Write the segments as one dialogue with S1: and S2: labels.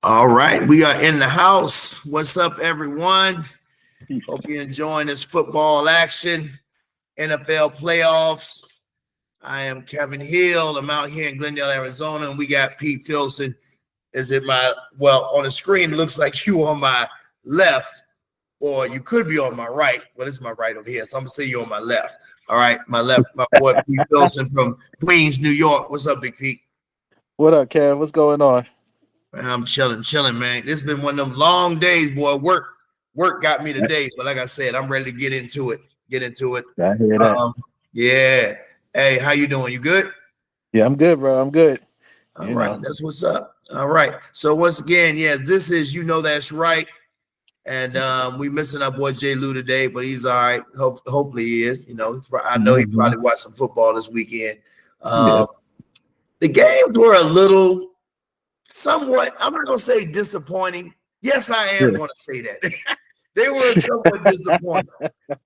S1: All right, we are in the house. What's up, everyone? Hope you're enjoying this football action, NFL playoffs. I am Kevin Hill. I'm out here in Glendale, Arizona, and we got Pete Filson. Is it on the screen, it looks like you on my left, or you could be on my right. Well, it's my right over here, so I'm going to say you on my left. All right, my left, my boy Pete Filson from Queens, New York. What's up, Big Pete?
S2: What up, Kev? What's going on?
S1: Man, I'm chilling, man. This has been one of them long days, boy. Work got me today, but like I said, I'm ready to get into it.
S2: I hear that.
S1: Yeah. Hey, how you doing? You good?
S2: Yeah, I'm good, bro. I'm good.
S1: All right, that's what's up. All right. So once again, this is That's Right. And we missing our boy J. Lou today, but he's all right. Hopefully he is. I know he probably watched some football this weekend. The games were a little somewhat, I'm not going to say disappointing. Yes, I am going to say that. They were somewhat disappointing.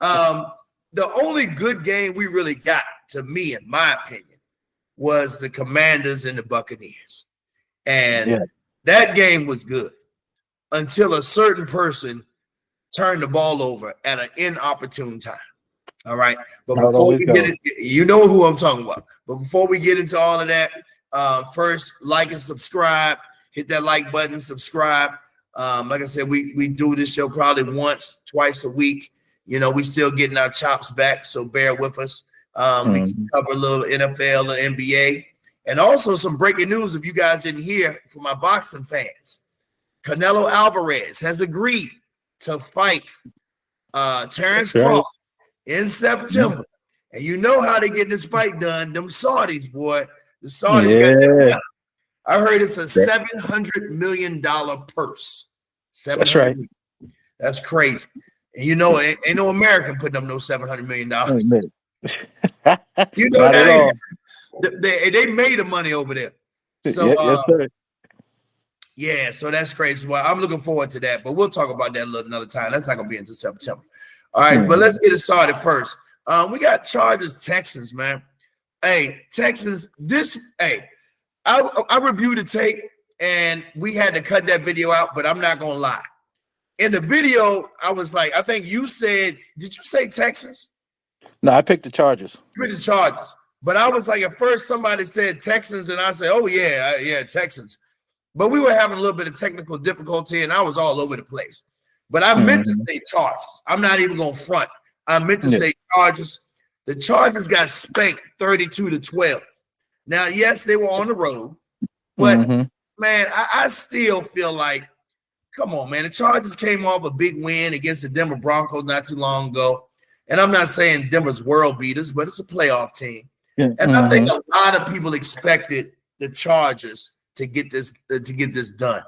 S1: The only good game we really got, to me, in my opinion, was the Commanders and the Buccaneers. And that game was good until a certain person turned the ball over at an inopportune time. All right. But before we get it, you know who I'm talking about. But before we get into all of that, first, like and subscribe. Hit that like button, subscribe. Like I said, we do this show probably twice a week. We still getting our chops back, so bear with us. We can cover a little NFL and NBA. And also some breaking news, if you guys didn't hear, for my boxing fans. Canelo Alvarez has agreed to fight Terrence Crawford in September. And you know how they get this fight done. Them Saudis, boy. The Saudis got that money. I heard it's a $700 million purse.
S2: That's right.
S1: That's crazy. And ain't no American putting up no $700 million. They made the money over there. So so that's crazy. Well, I'm looking forward to that, but we'll talk about that another time. That's not gonna be until September. All right, but let's get it started first. We got Chargers, Texans, man. Hey, Texans, I reviewed the tape and we had to cut that video out, but I'm not gonna lie. In the video, I was like, I think you said, did you say Texans?
S2: No, I picked the Chargers.
S1: You picked the Chargers. But I was like, at first somebody said Texans, and I said, oh, yeah, Texans. But we were having a little bit of technical difficulty, and I was all over the place. But I meant to say Chargers. I'm not even going to front. I meant to say Chargers. The Chargers got spanked 32-12. Now, yes, they were on the road. But, man, I still feel like, come on, man. The Chargers came off a big win against the Denver Broncos not too long ago. And I'm not saying Denver's world beaters, but it's a playoff team. And I think a lot of people expected the Chargers to get this done.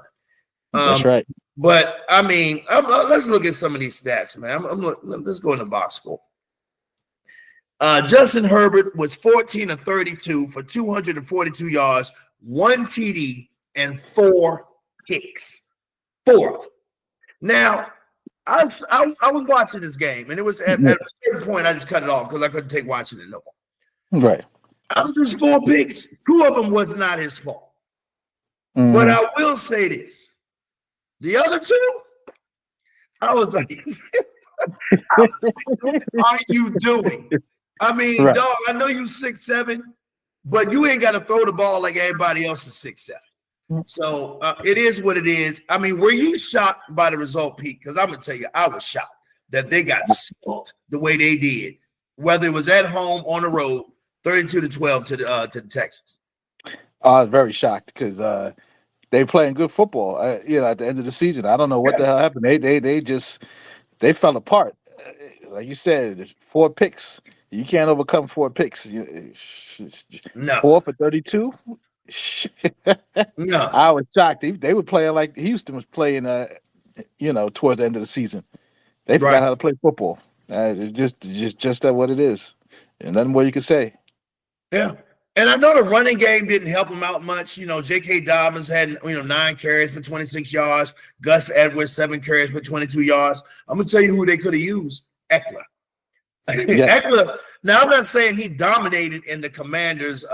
S2: That's right.
S1: But I mean, let's look at some of these stats, man. Let's go in the box score. Justin Herbert was 14 of 32 for 242 yards, 1 TD, and 4 kicks. 4 of them. Now, I was watching this game, and it was at a certain point I just cut it off because I couldn't take watching it no more.
S2: Right.
S1: I was just 4 picks. 2 of them was not his fault. But I will say this. The other 2, I was like, what are you doing? I mean, dog, I know you 6'7", but you ain't got to throw the ball like everybody else is 6'7". So it is what it is. I mean, were you shocked by the result, Pete? Because I'm going to tell you, I was shocked that they got smoked the way they did, whether it was at home or on the road, 32-12 to the Texans.
S2: I was very shocked because they playing good football. At the end of the season, I don't know what the hell happened. They fell apart. Like you said, 4 picks. You can't overcome 4 picks.
S1: No.
S2: 4 for 32.
S1: No,
S2: I was shocked. They were playing like Houston was playing. Towards the end of the season, they forgot how to play football. Just that what it is, and nothing more you can say.
S1: Yeah, and I know the running game didn't help them out much. J.K. Dobbins had 9 carries for 26 yards. Gus Edwards 7 carries for 22 yards. I'm gonna tell you who they could have used: Eckler. Eckler. Now I'm not saying he dominated in the Commanders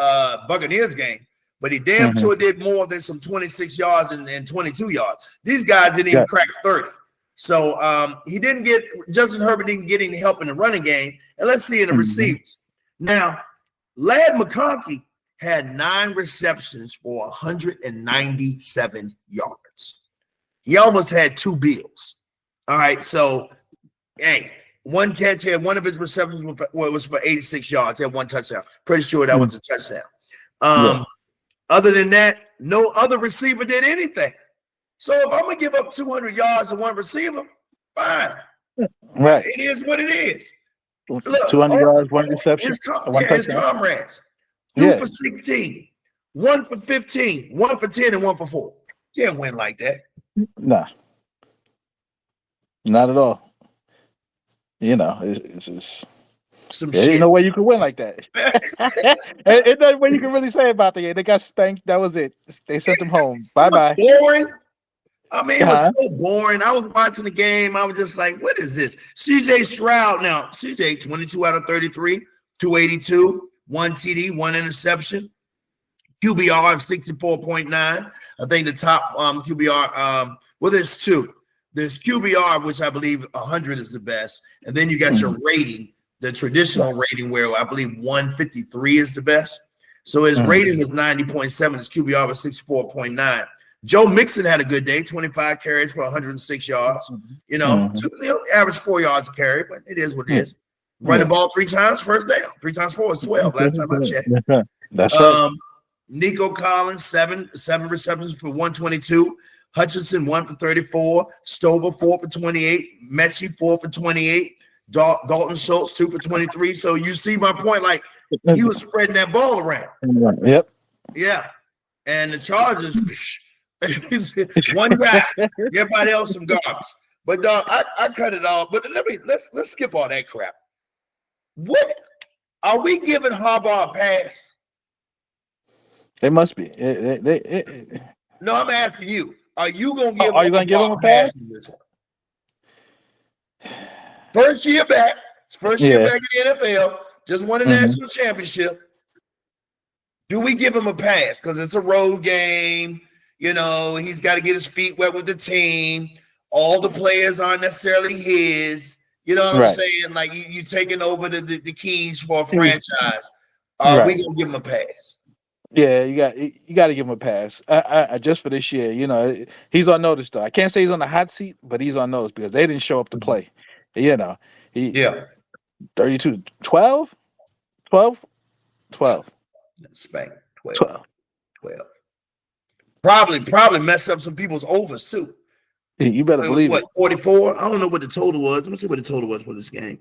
S1: Buccaneers game. but he damn sure did more than some 26 yards and 22 yards. These guys didn't even crack 30. So Justin Herbert didn't get any help in the running game. And let's see in the receivers. Now, Ladd McConkey had 9 receptions for 197 yards. He almost had 2 bills. All right, so, hey, one catch, he had one of his receptions was for 86 yards. He had 1 touchdown. Pretty sure that was a touchdown. Other than that, no other receiver did anything. So if I'm going to give up 200 yards to one receiver, fine.
S2: Right.
S1: It is what it is.
S2: Look, 200 yards, 1 reception.
S1: His comrades. 2 for 16, 1 for 15, 1 for 10, and 1 for 4. You can't win like that.
S2: Nah. Not at all. You know, it's
S1: some
S2: there
S1: shit.
S2: ain't no way you can win like that. Ain't no way you can really say about the game. They got spanked. That was it. They sent them home. Bye-bye.
S1: Boring. I mean, it was so boring. I was watching the game. I was just like, what is this? CJ Stroud. Now, CJ, 22 out of 33, 282, 1 TD, 1 interception. QBR of 64.9. I think the top QBR, well, there's 2. There's QBR, which I believe 100 is the best. And then you got your rating, the traditional rating, where I believe 153 is the best. So his rating was 90.7. His QBR was 64.9. Joe Mixon had a good day, 25 carries for 106 yards. You know, average 4 yards a carry, but it is what it is. Run the ball 3 times, first down. 3 times 4 is 12. Last time I checked.
S2: That's right.
S1: Nico Collins, 7 receptions for 122. Hutchinson, 1 for 34. Stover, 4 for 28. Mechie, 4 for 28. Dalton Schultz, 2 for 23. So you see my point, like he was spreading that ball around.
S2: Yep.
S1: Yeah. And the Chargers, one guy, everybody else some garbage. But dog, I cut it off. But let's skip all that crap. What are we giving Harbaugh a pass?
S2: They must be.
S1: No, I'm asking you. Are you gonna give him a pass? First year back in the NFL, just won a national championship. Do we give him a pass? Because it's a road game. You know, he's got to get his feet wet with the team. All the players aren't necessarily his. You know what I'm saying? Like you taking over the keys for a franchise. Are we gonna give him a pass?
S2: Yeah, you got to give him a pass. I just for this year, you know, he's on notice though. I can't say he's on the hot seat, but he's on notice because they didn't show up to play. You know, 32, 12.
S1: Spank 12. Probably messed up some people's overs too.
S2: You better believe it.
S1: 44? I don't know what the total was. Let me see what the total was for this game.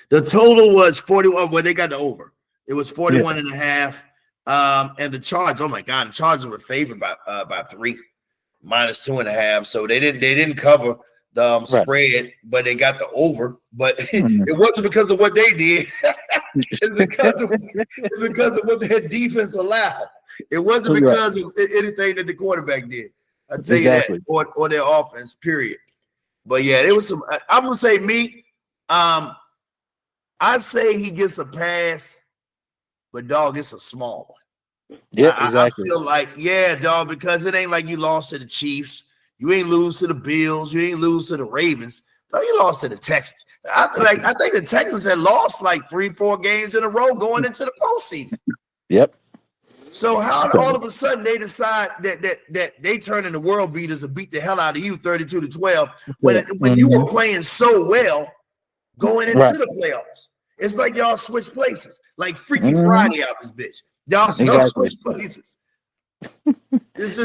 S1: The total was 41. Well, they got the over. It was 41 and a half. And the Chargers, oh my God, the Chargers were favored by 3, minus 2.5. So they didn't cover the spread, but they got the over. But it wasn't because of what they did. It's because of what their defense allowed. It wasn't because of anything that the quarterback did. I tell you that, or their offense. Period. But yeah, it was some. I'm gonna say me. I say he gets a pass. But dog, it's a small one.
S2: Yeah, exactly.
S1: I feel like, dog, because it ain't like you lost to the Chiefs. You ain't lose to the Bills. You ain't lose to the Ravens. Dog, you lost to the Texans. I think the Texans had lost like 3-4 games in a row going into the postseason.
S2: Yep.
S1: So how all of a sudden they decide that they turn into world beaters and beat the hell out of you 32-12 when you were playing so well going into the playoffs? It's like y'all switch places, like Freaky Friday out this bitch. Y'all switch places. So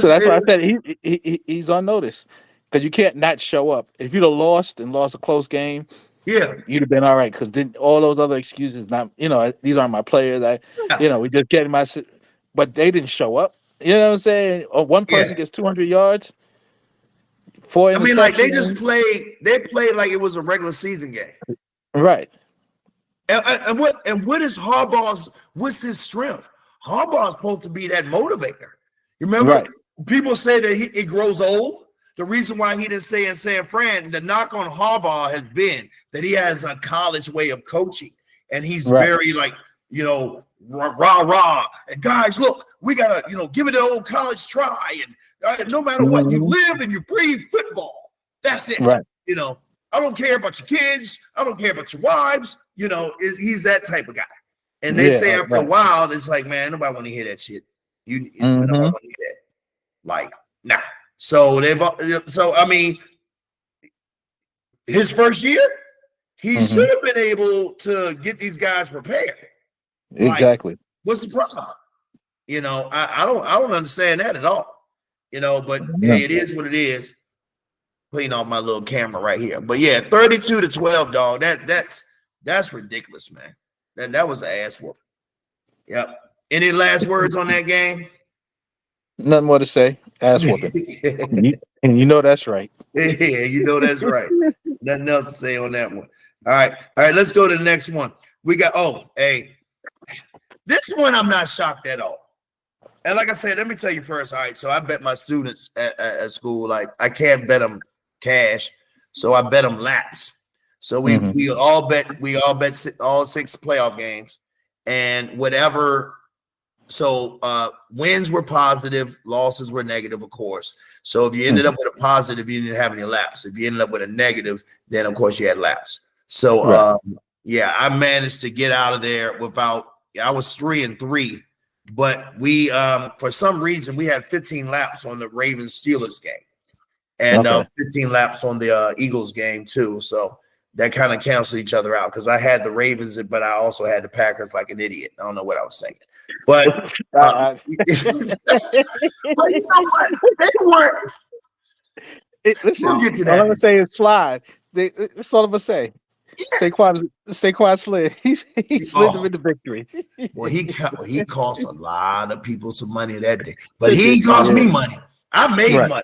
S2: that's why I said he's on notice because you can't not show up. If you'd have lost a close game, you'd have been all right. Because then all those other excuses, not these aren't my players. We just getting my, but they didn't show up. You know what I'm saying? Or one person gets 200 yards. 4 interceptions. I mean,
S1: like they just played. They played like it was a regular season game,
S2: right?
S1: And what is Harbaugh's? What's his strength? Harbaugh's supposed to be that motivator. You remember? People say that he grows old. The reason why he didn't say in San Fran, the knock on Harbaugh has been that he has a college way of coaching, and he's very rah rah. And guys, look, we gotta give it an old college try. And no matter what, you live and you breathe football. That's it.
S2: Right.
S1: I don't care about your kids. I don't care about your wives. He's that type of guy. And they say after a while, it's like, man, nobody want to hear that shit. Nobody want to hear that. Like, nah. So I mean, his first year, he should have been able to get these guys prepared.
S2: Exactly.
S1: Like, what's the problem? I don't understand that at all. But hey, it is what it is. Clean off my little camera right here. But yeah, 32-12, dog. That's ridiculous, man. That was an ass whoop. Yep. Any last words on that game?
S2: Nothing more to say. Ass whooping. and you know that's right.
S1: Yeah, that's right. Nothing else to say on that one. All right. Let's go to the next one. We got this one I'm not shocked at all. And like I said, let me tell you first. All right, so I bet my students at school, like I can't bet them cash, so I bet them laps. So we all bet all 6 playoff games, and whatever. So wins were positive, losses were negative, of course. So if you ended up with a positive, you didn't have any laps. If you ended up with a negative, then of course you had laps. So I managed to get out of there without. I was 3-3, but we for some reason we had 15 laps on the Ravens Steelers game, and 15 laps on the Eagles game too. So that kind of canceled each other out because I had the Ravens, but I also had the Packers like an idiot. I don't know what I was thinking. But but you know what? They weren't.
S2: Listen,
S1: We'll get to
S2: all
S1: that.
S2: I'm gonna say is slide. That's all I'm gonna say.
S1: Yeah.
S2: Saquon slid. He slid them into victory.
S1: Well, he cost a lot of people some money that day, but he ain't cost me money. I made money.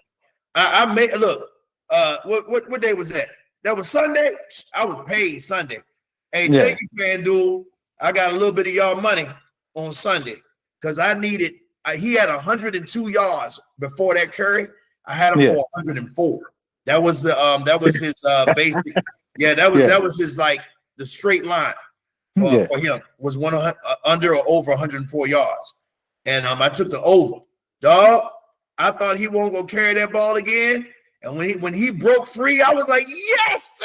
S1: I made. Look, what day was that? That was Sunday. I was paid Sunday. Hey, thank you, FanDuel. I got a little bit of y'all money on Sunday because I needed. He had 102 yards before that carry. I had him for 104. That was his basic. Yeah, that was his like the straight line for him was under or over 104 yards, and I took the over. Dog, I thought he won't go carry that ball again, and when he broke free, I was like, yes,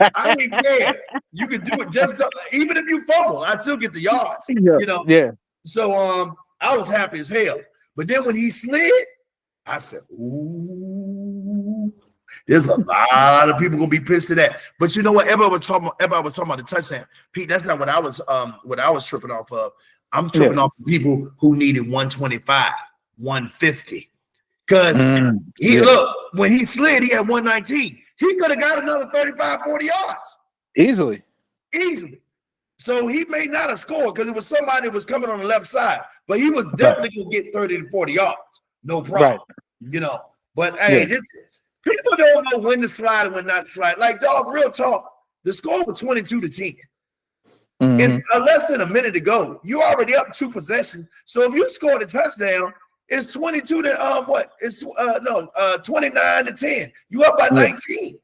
S1: I didn't care. You can do it even if you fumble, I still get the yards.
S2: Yeah.
S1: So I was happy as hell. But then when he slid, I said, ooh. There's a lot of people gonna be pissed at that. But you know what? Everybody was talking about the touchdown. Pete, that's not what I was tripping off of. I'm tripping off of people who needed 125, 150. Because look, when he slid, he had 119. He could have got another 35, 40 yards.
S2: Easily.
S1: So he may not have scored because it was somebody that was coming on the left side, but he was definitely gonna get 30 to 40 yards. No problem. Right. But hey, people don't know when to slide and when not to slide. Like, dog, real talk, the score was 22-10. It's less than a minute to go. You already up 2 possessions. So if you scored a touchdown, it's 22 to what? It's 29-10. You up by 19.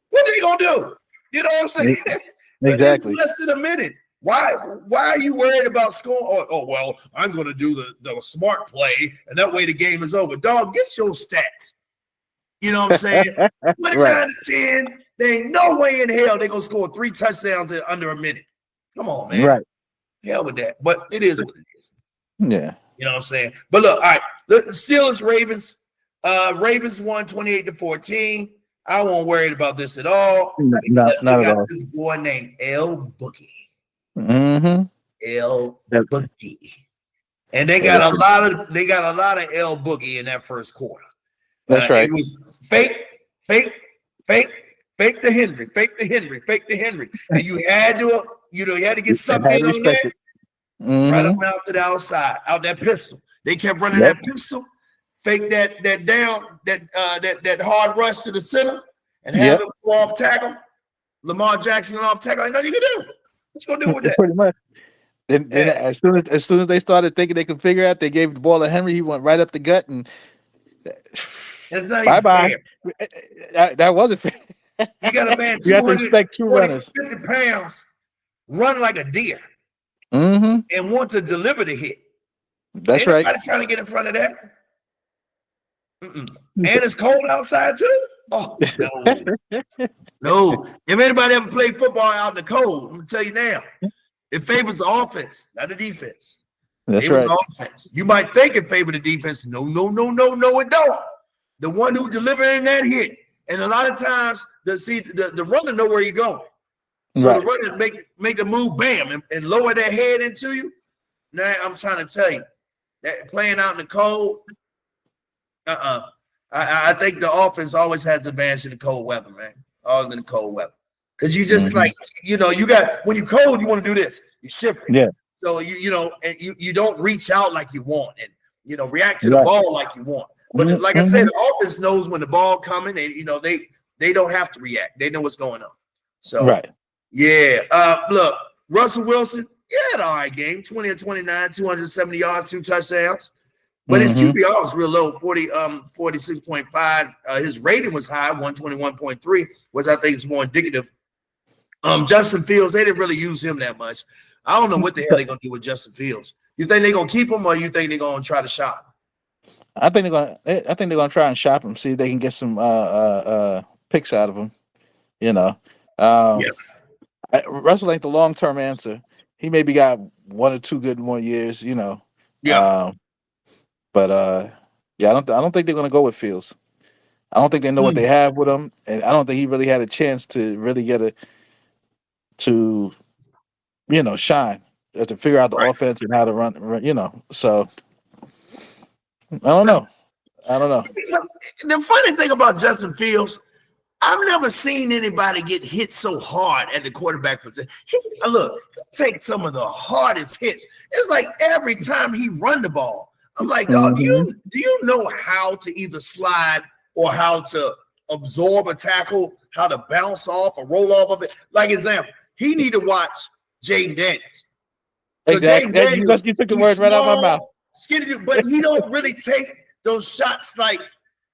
S1: What are you gonna do? You know what I'm saying?
S2: Exactly.
S1: It's less than a minute. Why are you worried about scoring? Oh well, I'm gonna do the smart play, and that way the game is over. Dog, get your stats. You know what I'm saying? 29-10. There ain't no way in hell they're gonna score 3 touchdowns in under a minute. Come on, man.
S2: Right.
S1: Hell with that. But it is what it is.
S2: Yeah.
S1: You know what I'm saying? But look, all right. The Steelers, Ravens. Ravens won 28-14. I won't worry about this at all.
S2: Not at all.
S1: This boy named L Boogie. L Boogie. And they got a lot of L Boogie in that first quarter.
S2: That's right.
S1: It was fake to Henry. And you had to get something on there. Right up out to the outside, out that pistol. They kept running that pistol, fake that down, that hard rush to the center, and have him go off tackle. Lamar Jackson off tackle. Ain't nothing you can do. What you gonna do with that?
S2: Pretty much. And as soon as they started thinking they could figure out, they gave the ball to Henry. He went right up the gut, and
S1: it's not even fair.
S2: That wasn't fair.
S1: You got a man
S2: 250
S1: pounds, run like a deer.
S2: Mm-hmm.
S1: and want to deliver the hit.
S2: That's
S1: Ain't
S2: right.
S1: nobody trying to get in front of that. And it's cold outside too. Oh no. If anybody ever played football out in the cold, I'm gonna tell you now, it favors the offense, not the defense.
S2: That's
S1: Favors
S2: right.
S1: the offense. You might think it favors the defense. No, it don't. The one who delivering that hit, and a lot of times the runner know where you're going. So
S2: Right.
S1: the runner make the move, bam, and lower their head into you. Now I'm trying to tell you that playing out in the cold, I think the offense always has the advantage in the cold weather, man. Always in the cold weather. Because you just like, you got when you're cold, you want to do this. You shift it.
S2: Yeah.
S1: So and you don't reach out like you want and react to the
S2: Right.
S1: ball like you want. But like I said, the offense knows when the ball coming, and they don't have to react. They know what's going on. So
S2: Right.
S1: yeah. Look, Russell Wilson, had an all right game, 20 of 29, 270 yards, 2 touchdowns. But his QBR was real low, 46.5. His rating was high, 121.3, which I think is more indicative. Justin Fields, they didn't really use him that much. I don't know what the hell they're gonna do with Justin Fields. You think they're gonna keep him, or you think they're gonna try to shop him?
S2: I think they're gonna try and shop him, see if they can get some picks out of him. Russell ain't the long-term answer. He maybe got 1 or 2 good more years. But I don't think they're gonna go with Fields. I don't think they know what they have with him, and I don't think he really had a chance to really get shine, to figure out the offense and how to run. So I don't know.
S1: The funny thing about Justin Fields, I've never seen anybody get hit so hard at the quarterback position. Look, take some of the hardest hits. It's like every time he run the ball, I'm like, dog, do you know how to either slide or how to absorb a tackle, how to bounce off or roll off of it? Like example, he need to watch Jaden Daniels.
S2: Exactly. You took the words right out of my mouth.
S1: Skinny, but he don't really take those shots like,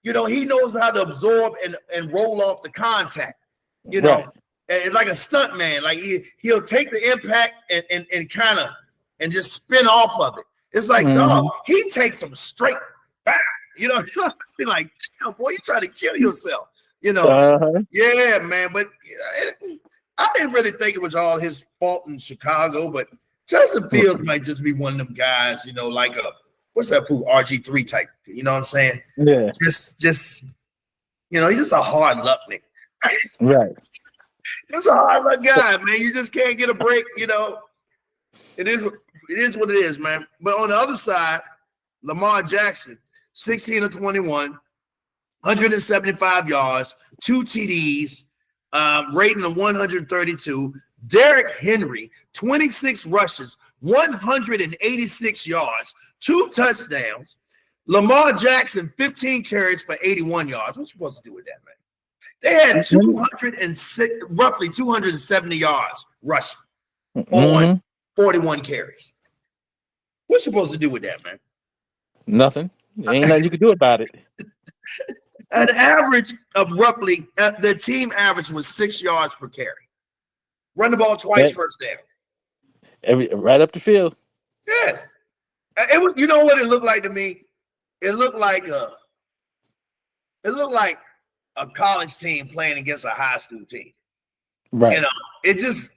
S1: he knows how to absorb and roll off the contact,
S2: Right.
S1: and like a stunt man, like he'll take the impact and kind of and just spin off of it. It's like, dog, he takes them straight back. Be like, damn, boy, you try to kill yourself. Yeah, man. But I didn't really think it was all his fault in Chicago. But Justin Fields might just be one of them guys, like what's that fool, RG3 type. You know what I'm saying?
S2: Yeah.
S1: Just he's just a hard luck nigga.
S2: Right.
S1: He's a hard luck guy, man. You just can't get a break. It is what it is, man. But on the other side, Lamar Jackson, 16 of 21, 175 yards, 2 TDs, rating of 132. Derrick Henry, 26 rushes, 186 yards, 2 touchdowns. Lamar Jackson, 15 carries for 81 yards. What you supposed to do with that, man? They had roughly 270 yards rushing on 41 carries. What's supposed to do with that, man?
S2: Nothing. Ain't nothing you can do about it.
S1: An average of roughly, the team average was 6 yards per carry. Run the ball twice, first down.
S2: Right up the field.
S1: Yeah. It was. You know what it looked like to me? It looked like a college team playing against a high school team.
S2: Right.
S1: It is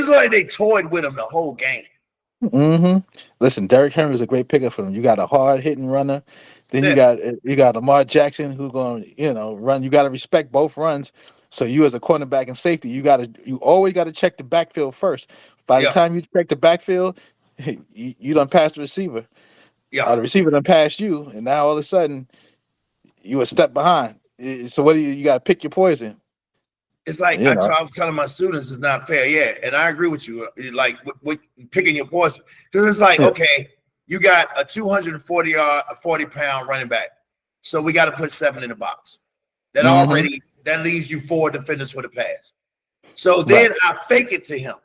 S1: like they toyed with him the whole game.
S2: Listen, Derrick Henry is a great pickup for them. You got a hard hitting runner. Then you got Lamar Jackson who's going to run. You got to respect both runs. So you as a cornerback and safety, you always got to check the backfield first. By the time you check the backfield, you done passed the receiver. The receiver done passed you, and now all of a sudden you a step behind. So what do you got to pick your poison?
S1: It's like I was telling my students it's not fair. Yeah, and I agree with you. Like with picking your poison, because it's like, okay, you got a 40-pound running back, so we got to put 7 in the box. That leaves you 4 defenders for the pass. So then I fake it to him.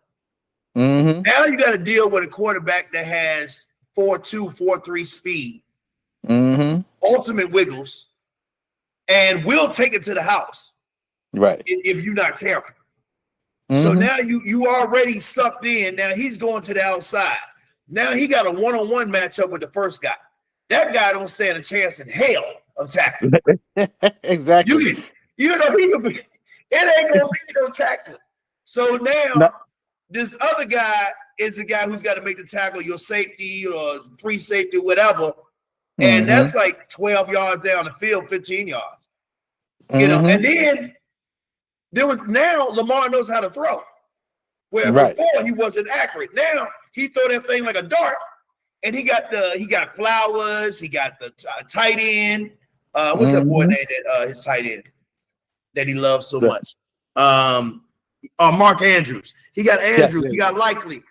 S1: Now you got to deal with a quarterback that has 4.2, 4.3 speed, ultimate wiggles, and will take it to the house.
S2: Right.
S1: If you're not careful. So now you already sucked in. Now he's going to the outside. Now he got a one-on-one matchup with the first guy. That guy don't stand a chance in hell of tackling.
S2: Exactly.
S1: It ain't gonna be no tackling. So now this other guy is the guy who's got to make the tackle, your safety or free safety, whatever. And that's like 12 yards down the field, 15 yards. And then now Lamar knows how to throw. Where before he wasn't accurate. Now he throw that thing like a dart, and he got Flowers, he got the tight end. What's that boy name that his tight end that he loves so much? Mark Andrews. He got Andrews, he got Likely,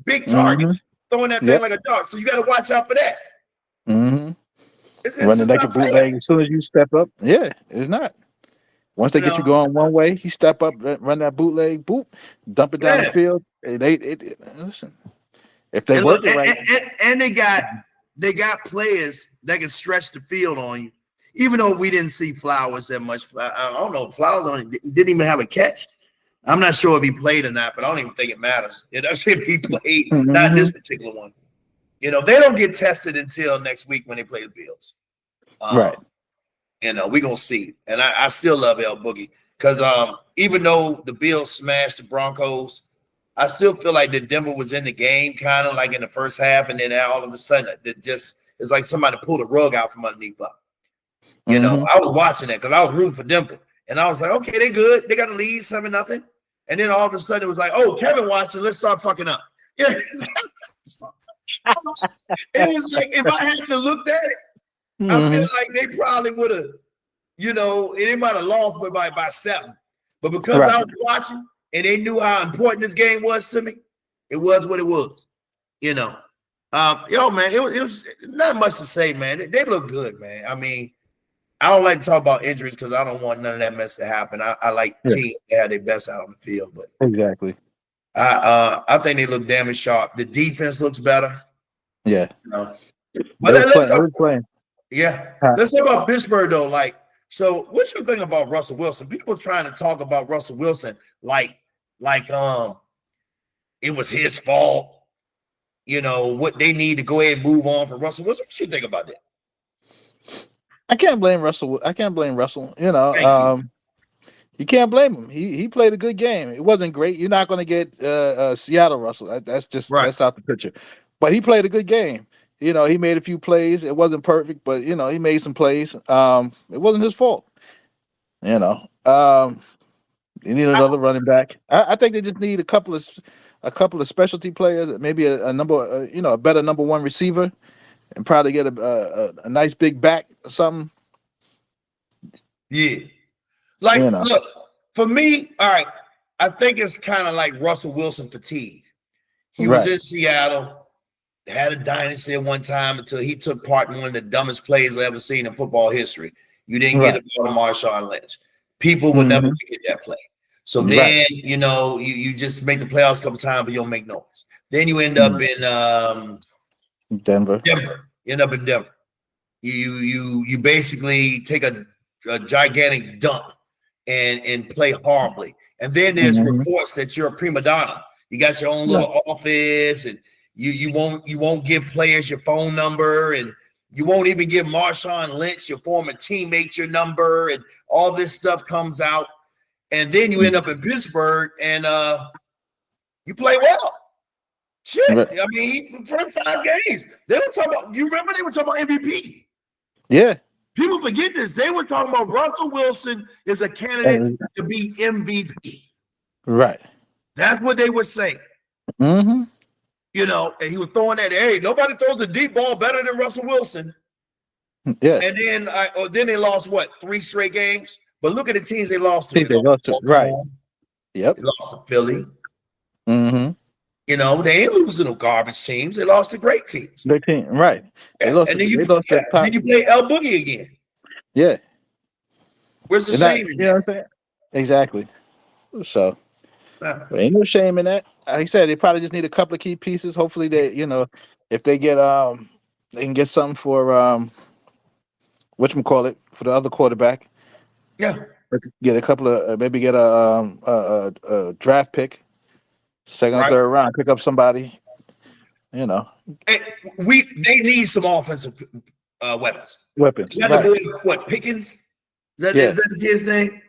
S1: big targets, throwing that thing like a dart. So you got to watch out for that. It's
S2: running like a bootleg as soon as you step up. Yeah, it's not. Once they get you going one way, you step up, run that bootleg, boop, dump it down the field. Listen, if they work it right,
S1: and they got players that can stretch the field on you. Even though we didn't see Flowers that much, I don't know. Flowers didn't even have a catch. I'm not sure if he played or not, but I don't even think it matters. If he played, not this particular one. They don't get tested until next week when they play the Bills.
S2: Right.
S1: We're going to see. And I still love El Boogie because even though the Bills smashed the Broncos, I still feel like that Denver was in the game kind of like in the first half. And then all of a sudden, it's like somebody pulled a rug out from underneath them. I was watching that because I was rooting for Denver. And I was like, okay, they good. They got the lead 7-0. And then all of a sudden, it was like, oh, Kevin watching. Let's start fucking up. Yeah. It was like if I had to look at it, I feel like they probably would have, they might have lost by 7. But because I was watching and they knew how important this game was to me, it was what it was. Man, it was not much to say, man. They look good, man. I mean, I don't like to talk about injuries because I don't want none of that mess to happen. I like teams to have their best out on the field, but
S2: exactly.
S1: I think they look damn sharp. The defense looks better.
S2: Yeah.
S1: But let's
S2: playing.
S1: Yeah. Let's talk about Pittsburgh though. So what's your thing about Russell Wilson? People trying to talk about Russell Wilson like it was his fault. What they need to go ahead and move on from Russell Wilson. What you think about that?
S2: I can't blame Russell. You can't blame him. He played a good game. It wasn't great. You're not going to get Seattle Russell. That's out the picture. But he played a good game. He made a few plays. It wasn't perfect, but he made some plays. It wasn't his fault. They need another running back. I think they just need a couple of specialty players, maybe a better number one receiver, and probably get a nice big back or something.
S1: Yeah. Look, for me, all right, I think it's kind of like Russell Wilson fatigue. He was in Seattle. They had a dynasty at one time until he took part in one of the dumbest plays I've ever seen in football history. You didn't get a ball to Marshawn Lynch. People will never forget that play. So then, you just make the playoffs a couple times, but you don't make noise. Then you end up in
S2: Denver.
S1: You end up in Denver. You basically take a gigantic dump and play horribly. And then there's reports that you're a prima donna. You got your own little office, and you won't give players your phone number, and you won't even give Marshawn Lynch, your former teammate, your number, and all this stuff comes out. And then you end up in Pittsburgh and you play well. Shit. I mean, first 5 games. They were talking about, you remember they were talking about MVP?
S2: Yeah.
S1: People forget this. They were talking about Russell Wilson is a candidate to be MVP.
S2: Right.
S1: That's what they were saying.
S2: Mm-hmm.
S1: And he was throwing that, hey, nobody throws the deep ball better than Russell Wilson.
S2: Yeah.
S1: And then they lost, 3 straight games? But look at the teams they lost to.
S2: They lost to. Right.
S1: Yep. They lost to Philly.
S2: Mm-hmm.
S1: They ain't losing no garbage teams. They lost to great teams.
S2: Great team, right.
S1: Yeah. Then you play El Boogie again.
S2: Yeah.
S1: Where's the shame in that?
S2: You know what I'm saying? Exactly. So, ain't no shame in that. Like I said, they probably just need a couple of key pieces. Hopefully they, if they get they can get something for whatchamacallit, for the other quarterback.
S1: Yeah.
S2: Get a couple of maybe get a draft pick, second or
S1: Right.
S2: third round. Pick up somebody. You know,
S1: Hey, they need some offensive weapons.
S2: weapons.
S1: You got
S2: Right.
S1: the boy, what, Pickens? Is that the kid's name?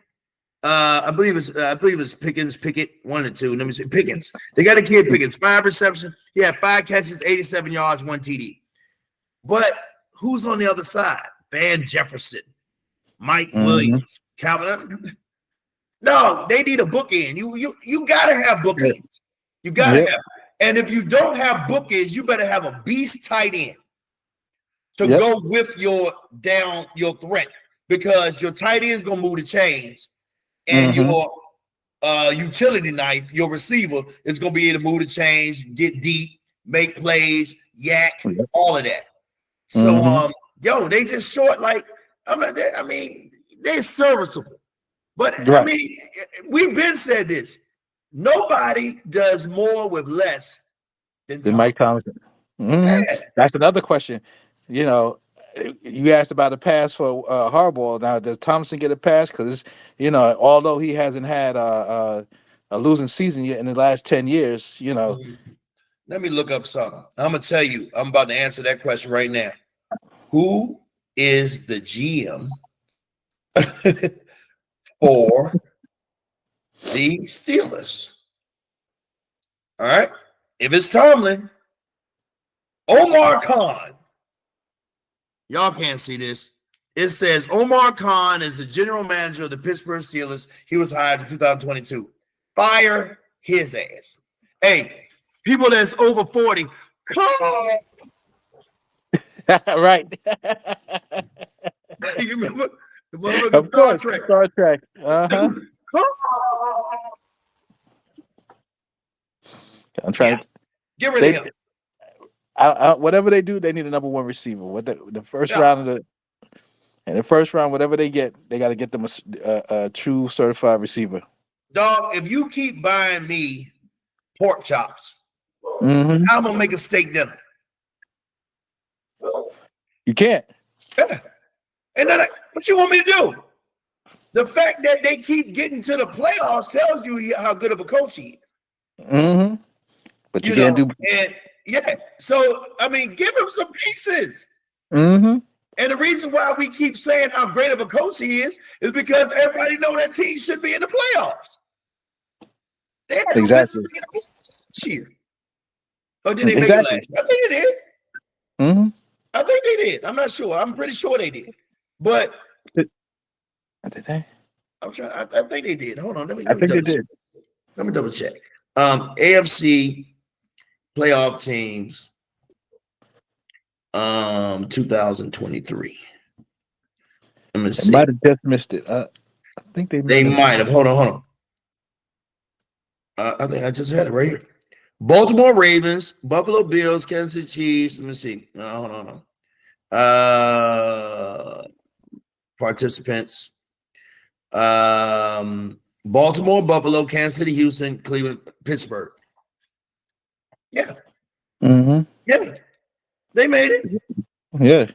S1: I believe it's Pickens, Pickett, one and two. Let me see. Pickens. They got a kid Pickens, 5 receptions. He had 5 catches, 87 yards, 1 TD. But who's on the other side? Van Jefferson, Mike Williams, Calvin. No, they need a bookend. You gotta have bookends. You gotta have. And if you don't have bookends, you better have a beast tight end to go with your threat, because your tight end's gonna move the chains, and your utility knife, your receiver, is gonna be able to move the chains, get deep, make plays, yak, all of that. So they just short, like, I mean, they're serviceable. But I mean, we've been said this. Nobody does more with less than
S2: Mike Tomlinson. That's another question. You know, you asked about a pass for Harbaugh. Now, does Thompson get a pass? Because, although he hasn't had a losing season yet in the last 10 years,
S1: Let me look up something. I'm going to tell you. I'm about to answer that question right now. Who is the GM for the Steelers? All right. If it's Tomlin, Omar Khan. Y'all can't see this. It says Omar Khan is the general manager of the Pittsburgh Steelers. He was hired in 2022. Fire his ass. Hey, people that's over 40, come on.
S2: Right.
S1: You remember the motherfucking
S2: Of course,
S1: Star Trek?
S2: Star Trek.
S1: Come on.
S2: I'm trying to
S1: get rid of him.
S2: Whatever they do, they need a number one receiver. What the first round of the first round, whatever they get, they got to get them a true certified receiver.
S1: Dog, if you keep buying me pork chops,
S2: I'm
S1: gonna make a steak dinner.
S2: You can't.
S1: Yeah. And then what you want me to do? The fact that they keep getting to the playoffs tells you how good of a coach he is.
S2: But you can't do.
S1: And so I mean, give him some pieces.
S2: And
S1: the reason why we keep saying how great of a coach he is because everybody know that team should be in the playoffs. They had
S2: exactly.
S1: Cheer. Or did they make it last year? I think they did. I think they did. I'm not sure. I'm pretty sure they did. But
S2: did they?
S1: I think they did. Hold on. Let me
S2: they did.
S1: Let me double check. AFC playoff teams 2023. Let me see.
S2: Might have just missed it. I think they
S1: might have. Hold on. I think I just had it right here. Baltimore Ravens, Buffalo Bills, Kansas City Chiefs. Let me see. Hold on. Participants. Baltimore, Buffalo, Kansas City, Houston, Cleveland, Pittsburgh. Yeah. Yeah. They made it.
S2: Yeah.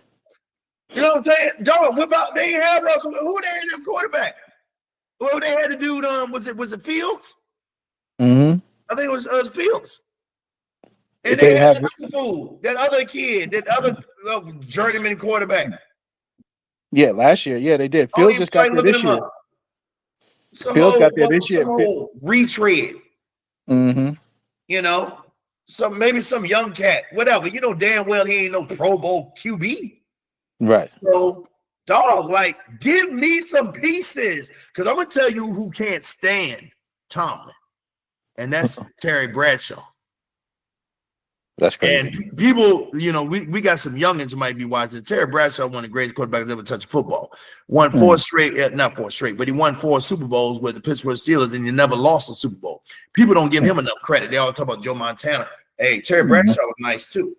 S1: You know what I'm saying? Dog, without they have Russell, who they had their quarterback? Well, they had to do was it Fields? I think it was Fields. And they had that other kid, that other journeyman quarterback.
S2: Yeah, last year. Yeah, they did. Fields just got there this year. Fields got there this year.
S1: Retread. Maybe some young cat, whatever. You know damn well he ain't no Pro Bowl QB.
S2: Right.
S1: So, dog, give me some pieces. Because I'm going to tell you who can't stand Tomlin. And that's Terry Bradshaw.
S2: That's crazy.
S1: And people, we got some youngins who might be watching. Terry Bradshaw, one of the greatest quarterbacks ever touched football. Won not 4 straight, but he won 4 Super Bowls with the Pittsburgh Steelers, and he never lost a Super Bowl. People don't give him enough credit. They all talk about Joe Montana. Hey, Terry Bradshaw was nice too.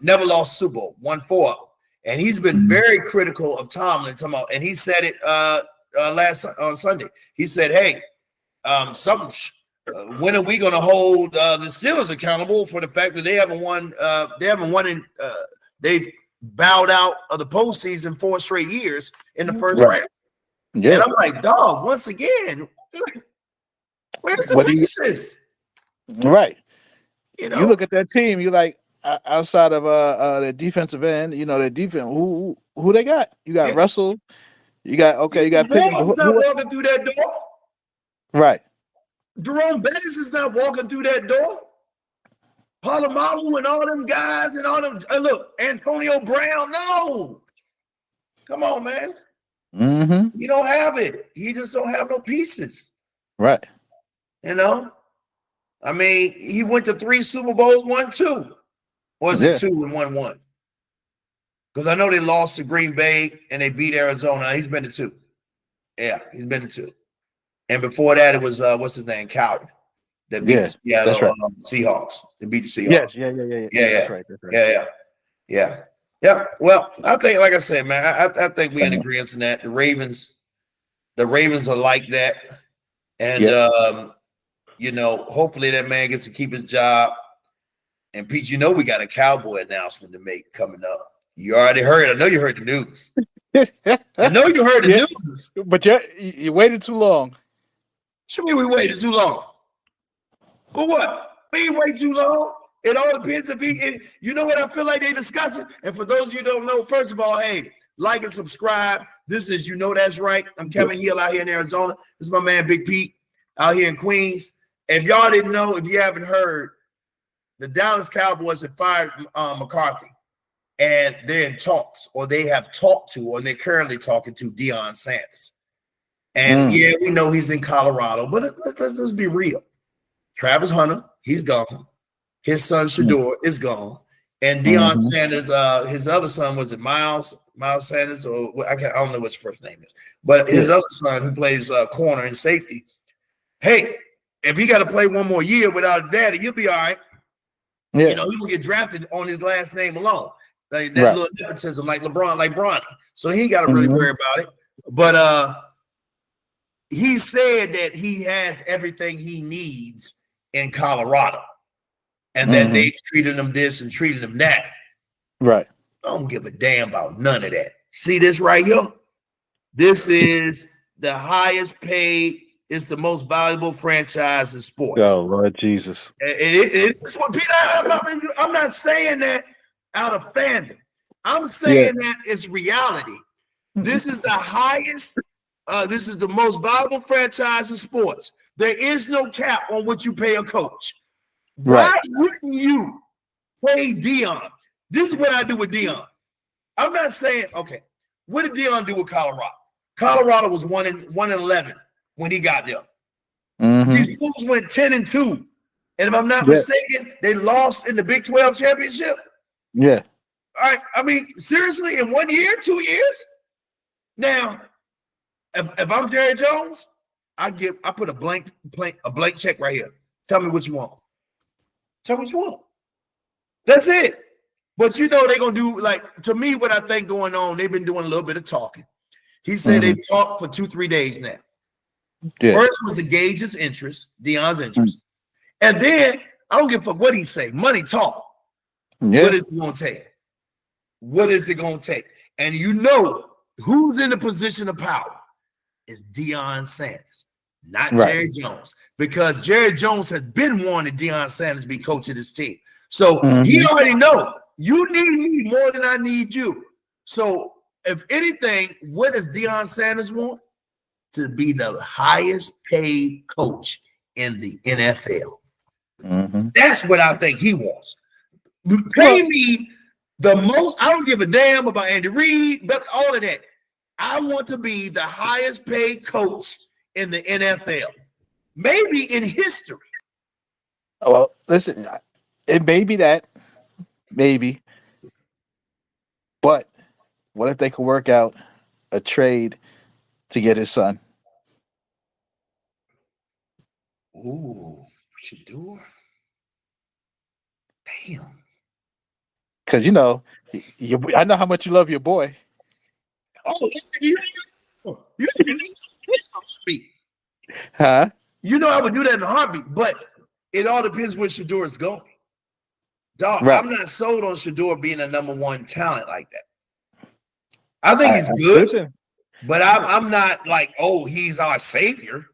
S1: Never lost a Super Bowl, won 4 of them. And he's been very critical of Tomlin. And he said it on Sunday. He said, hey, when are we going to hold the Steelers accountable for the fact that they haven't won? They've bowed out of the postseason 4 straight years in the first
S2: Right.
S1: round.
S2: Yeah.
S1: And I'm like, dog, once again, where's the
S2: What do you-
S1: pieces?
S2: Right.
S1: You
S2: You
S1: know,
S2: look at that team, you like outside of the defensive end, their defense. Who they got? You got
S1: Yeah.
S2: Russell. You got Pickens.
S1: Wall's not walking through that door.
S2: Right.
S1: Jerome Bettis is not walking through that door. Palomalu and all them guys and all them. Look, Antonio Brown. No, come on, man.
S2: Mm-hmm.
S1: You don't have it. You just don't have no pieces.
S2: Right.
S1: You know, I mean, he went to 3 Super Bowls, won 2, or is it 2 and won 1? Because I know they lost to Green Bay and they beat Arizona. He's been to 2. Yeah, he's been to 2. And before that, it was what's his name, Cowden, that beat the Seattle Seahawks. They beat the Seahawks.
S2: Yes, yeah. That's right.
S1: Yeah. Well, I think, like I said, man, I think we in agreement on that. The Ravens are like that, and hopefully that man gets to keep his job. And Pete, we got a Cowboy announcement to make coming up. You already heard. I know you heard the news. I know you heard the news,
S2: but you waited too long.
S1: Should we waited too long? For what? We ain't wait too long. It all depends if you know what I feel like they discussing. And for those of you who don't know, first of all, hey, like and subscribe. This is That's Right. I'm Kevin Hill out here in Arizona. This is my man Big Pete out here in Queens. If y'all didn't know, if you haven't heard, the Dallas Cowboys have fired McCarthy. And they're in talks, or they have talked to, or they're currently talking to Deion Sanders. And we know he's in Colorado, but let's be real. Travis Hunter, he's gone. His son Shador is gone, and Deion Sanders, his other son, was it Miles Sanders, or I don't know what his first name is, but his other son who plays corner and safety. Hey, if he got to play one more year without a daddy, he'll be all right. Yeah. He will get drafted on his last name alone. That little nepotism, like LeBron, like Bronny. So he ain't got to really worry about it. But he said that he has everything he needs in Colorado, and that they treated him this and treated him that. Right. I don't give a damn about none of that. See this right here? This is the highest paid. It's the most valuable franchise in sports.
S2: Oh, Lord Jesus.
S1: It's what Peter. I'm not saying that out of fandom. I'm saying that it's reality. This is the highest. This is the most valuable franchise in sports. There is no cap on what you pay a coach. Why wouldn't you pay Deion? This is what I do with Deion. I'm not saying, okay, what did Deion do with Colorado? Colorado was 1-11 when he got there. These schools went 10-2. And if I'm not mistaken, they lost in the Big 12 championship. Yeah. All right. I mean, seriously, in 1 year, 2 years? Now, if I'm Jerry Jones, I put a blank check right here. Tell me what you want. Tell me what you want. That's it. But they're gonna do, like, to me, what I think going on, they've been doing a little bit of talking. He said they've talked for 2-3 days now. Yeah. First was to gauge his interest, Deion's interest. And then I don't give a fuck what he say. Money talk. Yeah. What is it gonna take? What is it gonna take? And who's in the position of power is Deion Sanders, not Jerry Jones, because Jerry Jones has been wanting Deion Sanders to be coach of this team. So he already know you need me more than I need you. So if anything, what does Deion Sanders want? To be the highest paid coach in the NFL. That's what I think he wants. Pay me the most. I don't give a damn about Andy Reid, but all of that. I want to be the highest paid coach in the NFL, maybe in history.
S2: Well, listen, it may be that, maybe. But what if they could work out a trade to get his son?
S1: Ooh, should do. Damn.
S2: Because I know how much you love your boy.
S1: Oh, you
S2: Huh?
S1: I would do that in a heartbeat, but it all depends where Shador is going. Dog,
S2: Right.
S1: I'm not sold on Shador being a number one talent like that. I think he's good,
S2: Listen,
S1: but I'm not like, oh, he's our savior.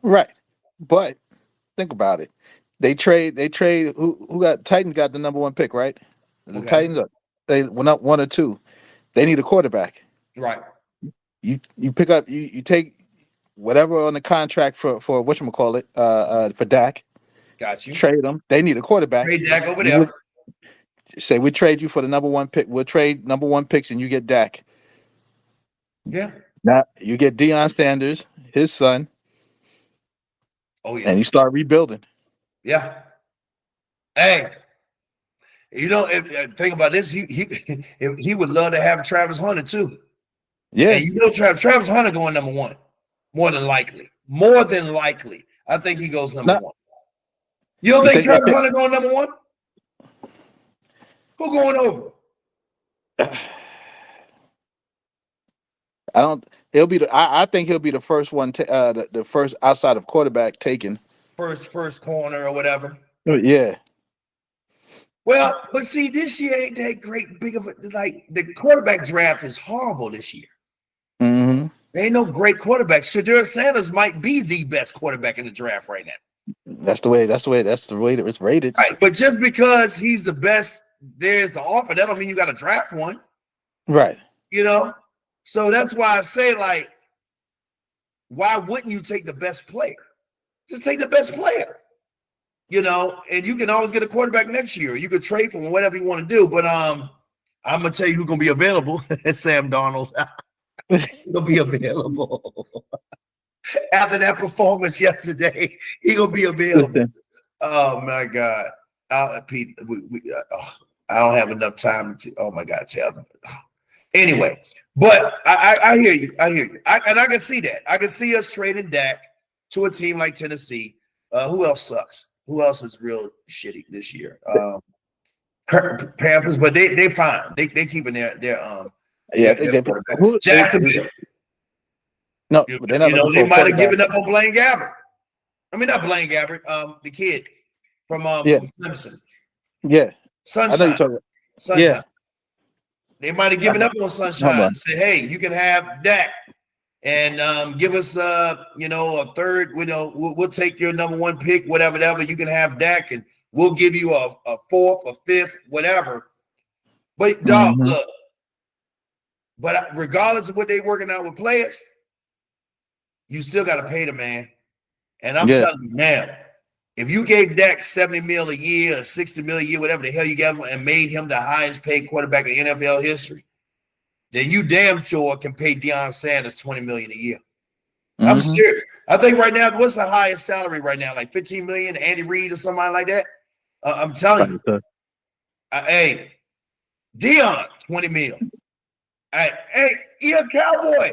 S2: right. But think about it. They trade who got Titans got the number one pick, right? The
S1: Okay.
S2: Titans they went up 1 or 2. They need a quarterback.
S1: Right.
S2: You pick up you take whatever on the contract for whatchamacallit, for Dak,
S1: Got you.
S2: trade them. They need a quarterback.
S1: Trade Dak over
S2: You
S1: there.
S2: would say we trade you for the number one pick. We'll trade number one picks and you get Dak.
S1: Yeah.
S2: Now you get Deion Sanders, his son,
S1: Oh yeah.
S2: and you start rebuilding.
S1: Yeah. Hey, if think about this, he would love to have Travis Hunter too.
S2: Yeah.
S1: And Travis Hunter going number one, more than likely. More than likely, I think he goes number one. You don't think Travis Hunter going number one? Who going over?
S2: I don't. He'll be the. I think he'll be the first one. The first outside of quarterback taken.
S1: First corner or whatever.
S2: Yeah.
S1: Well, but see, this year ain't that great big of a like the quarterback draft is horrible this year.
S2: Mm-hmm.
S1: There ain't no great quarterback. Shador Sanders might be the best quarterback in the draft right now.
S2: That's the way that it's rated.
S1: Right, but just because he's the best, there's the offer. That don't mean you got to draft one.
S2: Right.
S1: You know, so that's why I say, like, why wouldn't you take the best player? Just take the best player. You know, and you can always get a quarterback next year. You could trade for him, whatever you want to do. But I'm gonna tell you who's gonna be available. Sam Darnold. He'll be available after that performance yesterday. He gonna be available. Oh my God, Pete, I don't have enough time to. Oh my God, tell me. Anyway, but I hear you. I hear you. I can see that. I can see us trading Dak to a team like Tennessee. Who else sucks? Who else is real shitty this year? Panthers, but they fine. They keeping their Jacksonville.
S2: No, but they're not.
S1: They might have given up on Blaine Gabbert. I mean, not Blaine Gabbert. The kid from Clemson.
S2: Yeah,
S1: Sunshine.
S2: I know you're talking about.
S1: Sunshine.
S2: Yeah.
S1: They might have given up on Sunshine. Say, hey, you can have Dak. And give us, a third. We'll take your number one pick, whatever. You can have Dak, and we'll give you a fourth, a fifth, whatever. But dog, look. But regardless of what they're working out with players, you still got to pay the man. And I'm telling you now, if you gave Dak $70 million a year or $60 million a year, whatever the hell you got, and made him the highest paid quarterback in NFL history, then you damn sure can pay Deion Sanders $20 million a year. I'm serious. I think right now, what's the highest salary right now? Like $15 million, Andy Reid or somebody like that. I'm telling you. Hey, Deion, $20 million. Hey, he a Cowboy.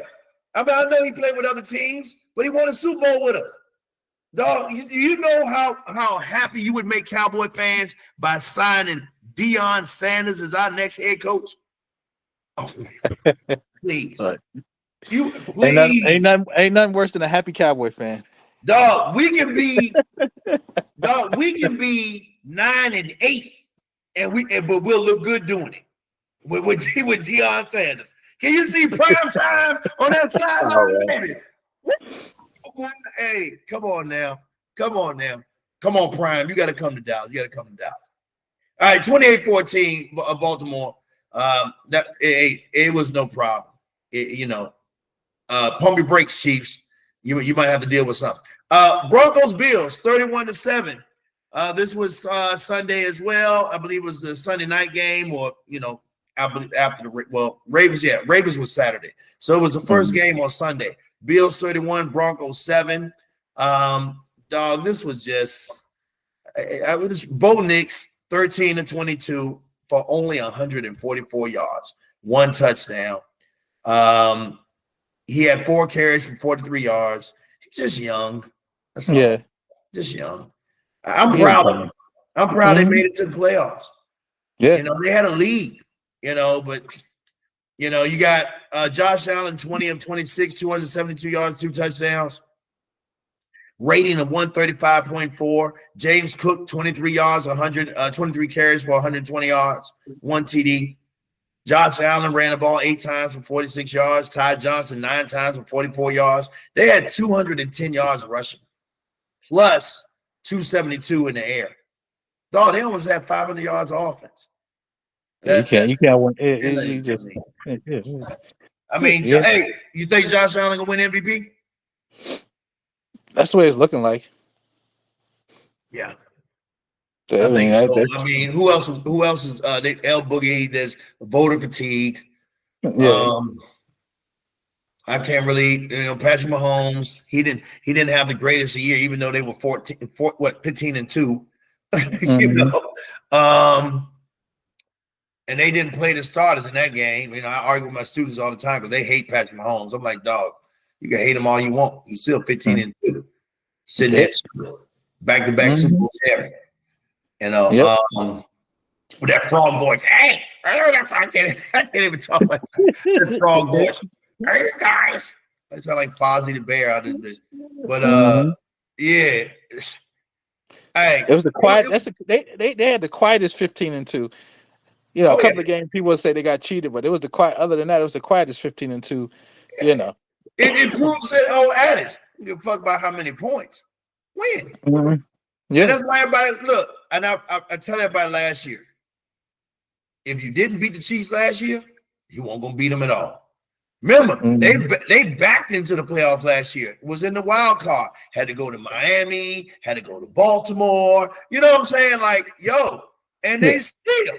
S1: I mean, I know he played with other teams, but he won a Super Bowl with us. Dog, you know how happy you would make Cowboy fans by signing Deion Sanders as our next head coach? Oh, please.
S2: Ain't nothing worse than a happy Cowboy fan.
S1: Dog, we can be 9-8, but we'll look good doing it with Deion Sanders. Can you see prime time on that sideline, baby? Hey, come on now. Come on, Prime. You got to come to Dallas. All right, 28-14, Baltimore. It was no problem. Pump your brakes, Chiefs. You might have to deal with something. Broncos Bills 31-7. This was Sunday as well. I believe it was the Sunday night game, or I believe after Ravens. Yeah, Ravens was Saturday, so it was the first game on Sunday. Bills 31, Broncos 7. Dog, this was just Bo Nix 13-22 for only 144 yards, 1 touchdown. He had 4 carries for 43 yards. He's just young. That's all. Just young. I'm proud of him. I'm proud they made it to the playoffs.
S2: Yeah.
S1: They had a lead, but you got Josh Allen 20 of 26, 272 yards, 2 touchdowns. rating of 135.4. James Cook, 23 yards, 23 carries for 120 yards, 1 TD. Josh Allen ran the ball 8 times for 46 yards. Ty Johnson 9 times for 44 yards. They had 210 yards rushing, plus 272 in the air. Dog, they almost had 500 yards of offense.
S2: You can't win.
S1: I mean, hey, you think Josh Allen gonna win MVP?
S2: That's the way it's looking like.
S1: Yeah.
S2: I
S1: think so. I mean, who else is L Boogie? There's voter fatigue.
S3: Yeah.
S1: I can't really, Patrick Mahomes, he didn't have the greatest year, even though they were 15-2. And they didn't play the starters in that game. I argue with my students all the time because they hate Patrick Mahomes. I'm like, dog, you can hate him all you want. He's still 15-2. Sitting there, back-to-back Super Bowl champion. With that frog voice. Hey, I can't even talk like that frog voice. Hey, guys. I sound like Fozzie the Bear out of this bitch. But, yeah. Hey,
S2: it was the quiet. They had the quietest 15-2. A couple of games people would say they got cheated, but it was the quiet. Other than that, it was the quietest 15-2.
S1: It proves that old adage. You give a fuck about how many points. Win.
S2: Yeah,
S1: and that's why everybody look. And I tell everybody last year, if you didn't beat the Chiefs last year, you weren't gonna beat them at all. Remember, they backed into the playoffs last year. Was in the wild card. Had to go to Miami. Had to go to Baltimore. You know what I'm saying? Like, and they still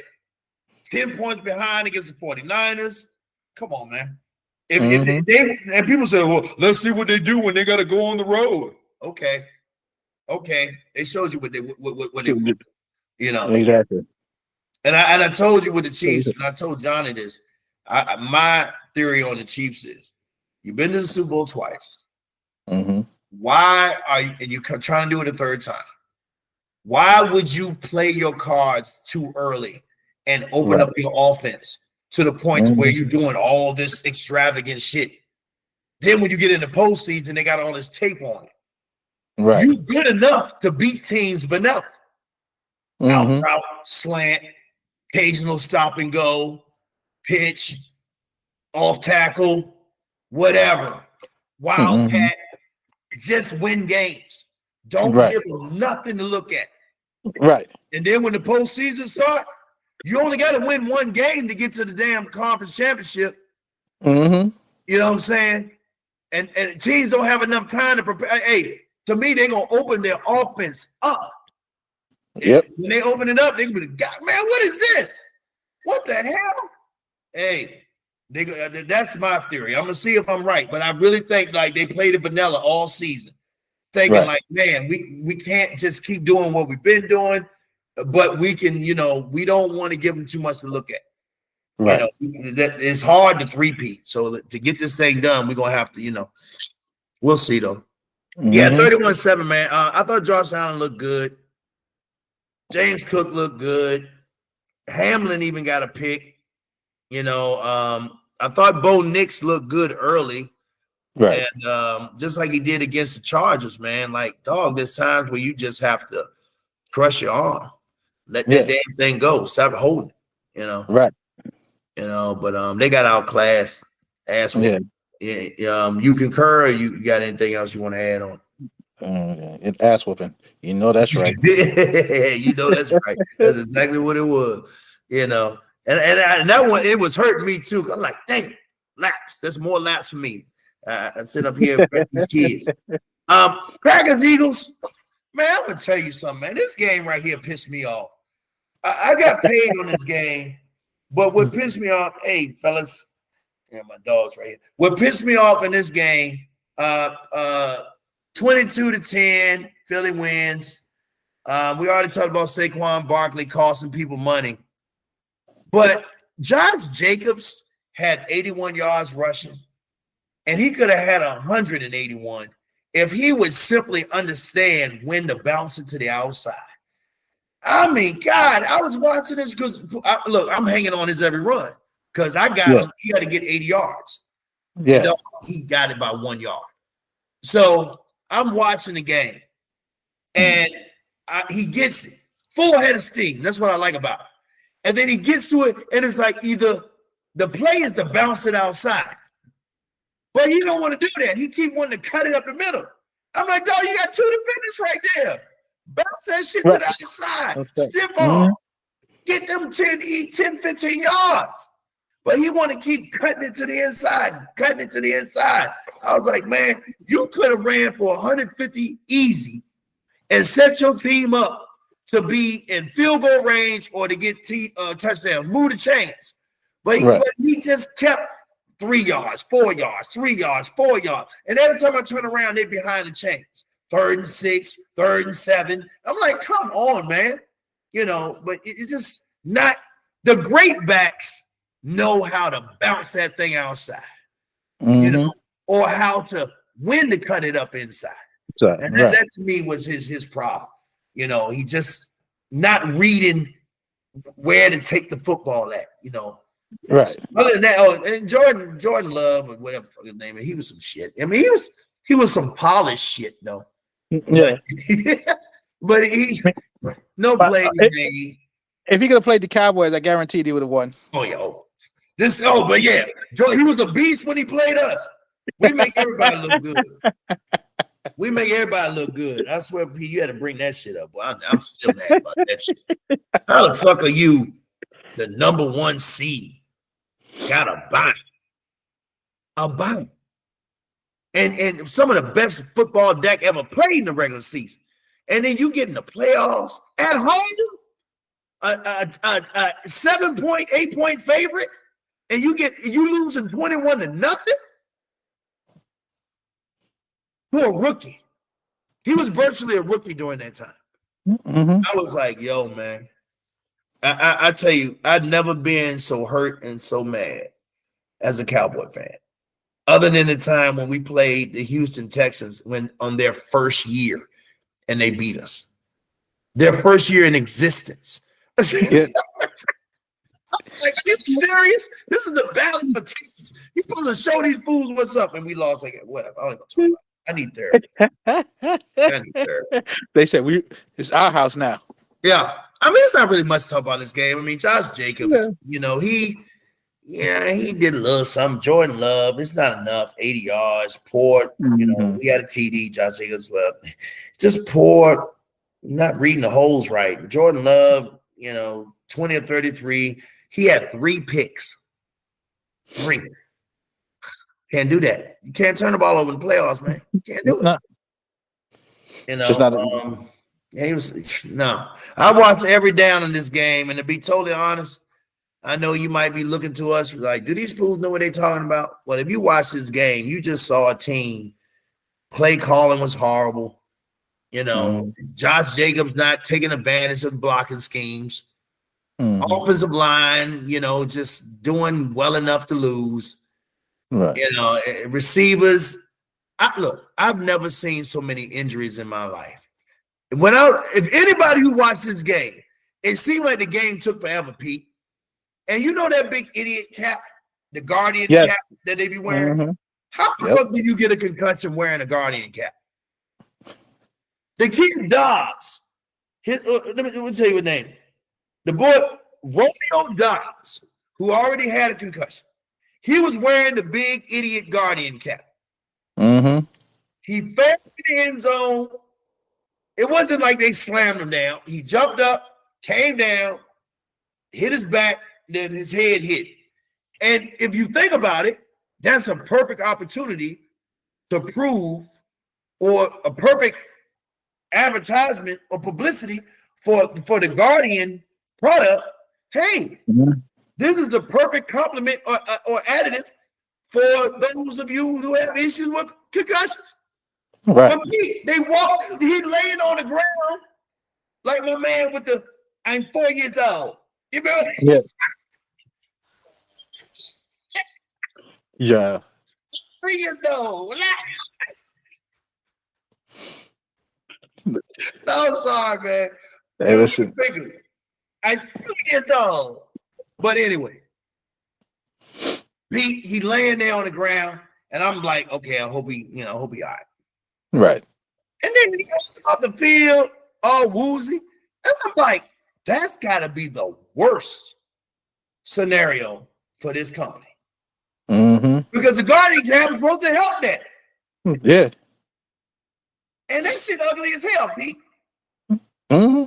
S1: 10 points behind against the 49ers. Come on, man. And people say, well, let's see what they do when they got to go on the road. Okay. They showed you what they do.
S2: Exactly.
S1: And I told you with the Chiefs, and I told Johnny this. My theory on the Chiefs is you've been to the Super Bowl twice. Why are you, and you're trying to do it a third time? Why would you play your cards too early and open up your offense to the point to where you're doing all this extravagant shit? Then when you get in the postseason, they got all this tape on it.
S2: Right.
S1: You good enough to beat teams vanilla. Out route, slant, occasional stop and go, pitch, off tackle, whatever. Wildcat, just win games. Don't give them nothing to look at.
S2: Right.
S1: And then when the postseason starts, you only got to win one game to get to the damn conference championship. You know what I'm saying? And teams don't have enough time to prepare. Hey, to me, they're going to open their offense up.
S2: Yep.
S1: When they open it up, they're going to be, God, man, what is this? What the hell? Hey, that's my theory. I'm going to see if I'm right. But I really think like they played it vanilla all season. Thinking like, man, we can't just keep doing what we've been doing. But we can, we don't want to give them too much to look at.
S2: Right.
S1: It's hard to three-peat. So to get this thing done, we're going to have to, we'll see though. Yeah, 31-7, man. I thought Josh Allen looked good. James Cook looked good. Hamlin even got a pick. I thought Bo Nix looked good early.
S2: Right.
S1: And just like he did against the Chargers, man, like, dog, there's times where you just have to crush your arm. Let that damn thing go. Stop holding it,
S2: Right.
S1: But they got outclassed. You concur, or you got anything else you want to add on?
S2: Ass whooping. That's right.
S1: That's right. That's exactly what it was. And that one, it was hurting me too. I'm like, dang, laps. There's more laps for me. I sit up here with these kids. Packers Eagles. Man, I'm gonna tell you something, man. This game right here pissed me off. I got paid on this game, but what pissed me off, hey, fellas, my dog's right here. What pissed me off in this game, 22-10, Philly wins. We already talked about Saquon Barkley costing people money. But Josh Jacobs had 81 yards rushing, and he could have had 181 if he would simply understand when to bounce it to the outside. I mean, God, I was watching this because, look, I'm hanging on his every run because I got him. He had to get 80 yards.
S2: Yeah.
S1: He got it by 1 yard. So I'm watching the game, and he gets it. Full head of steam. That's what I like about it. And then he gets to it, and it's like either the play is to bounce it outside. But he don't want to do that. He keep wanting to cut it up the middle. I'm like, dog, you got 2 defenders right there. Bounce that shit to the outside.
S2: Okay.
S1: Stiff arm. Get them 10, 15 yards. But he want to keep cutting it to the inside, cutting it to the inside. I was like, man, you could have ran for 150 easy and set your team up to be in field goal range or to get touchdowns, move the chains. But he just kept 3 yards, 4 yards, 3 yards, 4 yards. And every time I turn around, they're behind the chains. 3rd and 6, 3rd and 7. I'm like, come on, man. You know, but it's just not the great backs know how to bounce that thing outside, you know, or how to when to cut it up inside. And that to me was his problem. You know, he just not reading where to take the football at, you know.
S2: Right.
S1: Other than that, and Jordan Love or whatever his name is, he was some shit. I mean, he was some polished shit though.
S2: Yeah.
S1: But he no blame me.
S2: If he could have played the Cowboys, I guaranteed he would have won.
S1: Oh yeah. But yeah, he was a beast when he played us. We make everybody look good. We make everybody look good. I swear, P, you had to bring that shit up. Boy, I'm still mad about that shit. How the fuck are you the number 1 seed? Got a bye. A bye. And some of the best football Dak ever played in the regular season. And then you get in the playoffs at home, a 7-point, 8-point favorite, and you losing 21-0 to a rookie. He was virtually a rookie during that time. I was like, yo, man. I tell you, I'd never been so hurt and so mad as a Cowboy fan. Other than the time when we played the Houston Texans on their first year and they beat us. Their first year in existence. Yeah. Like, are you serious? This is the battle for Texas. You're supposed to show these fools what's up, and we lost. Like, whatever. I don't even talk about it. I need therapy.
S2: They said it's our house now.
S1: Yeah. I mean, it's not really much to talk about this game. I mean, Josh Jacobs, you know, he did a little something. Jordan Love, it's not enough. 80 yards, poor. You know, we had a TD, Josh Jacobs, well, just poor, not reading the holes right. Jordan Love, you know, 20 or 33. He had 3 picks. 3. Can't do that. You can't turn the ball over in the playoffs, man. You can't do it.
S2: No.
S1: You know, he was no. I watched every down in this game, and to be totally honest, I know you might be looking to us like, do these fools know what they're talking about? Well, if you watch this game, you just saw a team. Play calling was horrible. You know, Josh Jacobs not taking advantage of blocking schemes. Offensive line, you know, just doing well enough to lose. Right. You know, receivers. I've never seen so many injuries in my life. If anybody who watched this game, it seemed like the game took forever, Pete. And you know that big idiot cap, the Guardian cap that they be wearing? How the fuck do you get a concussion wearing a Guardian cap? The kid Dobbs, let me tell you his name. The boy, Romeo Dobbs, who already had a concussion, he was wearing the big idiot Guardian cap. He fell in the end zone. It wasn't like they slammed him down. He jumped up, came down, hit his back, then his head hit. And if you think about it, that's a perfect opportunity to prove, or a perfect advertisement or publicity for the Guardian product. Hey, this is the perfect compliment or additive for those of you who have issues with concussions. Right. But he laying on the ground like my man with I'm 4 years old. You know?
S2: Yeah. Yeah.
S1: 3 years old. No, I'm sorry, man.
S2: Hey, listen.
S1: I'm 3 years old. But anyway, he laying there on the ground, and I'm like, okay, I hope he all right.
S2: Right.
S1: And then he goes off the field all woozy. And I'm like, that's got to be the worst scenario for this company.
S2: Mm-hmm.
S1: Because the guardian exam is supposed to help that.
S2: Yeah.
S1: And that shit ugly as hell, Pete.
S2: Mm-hmm.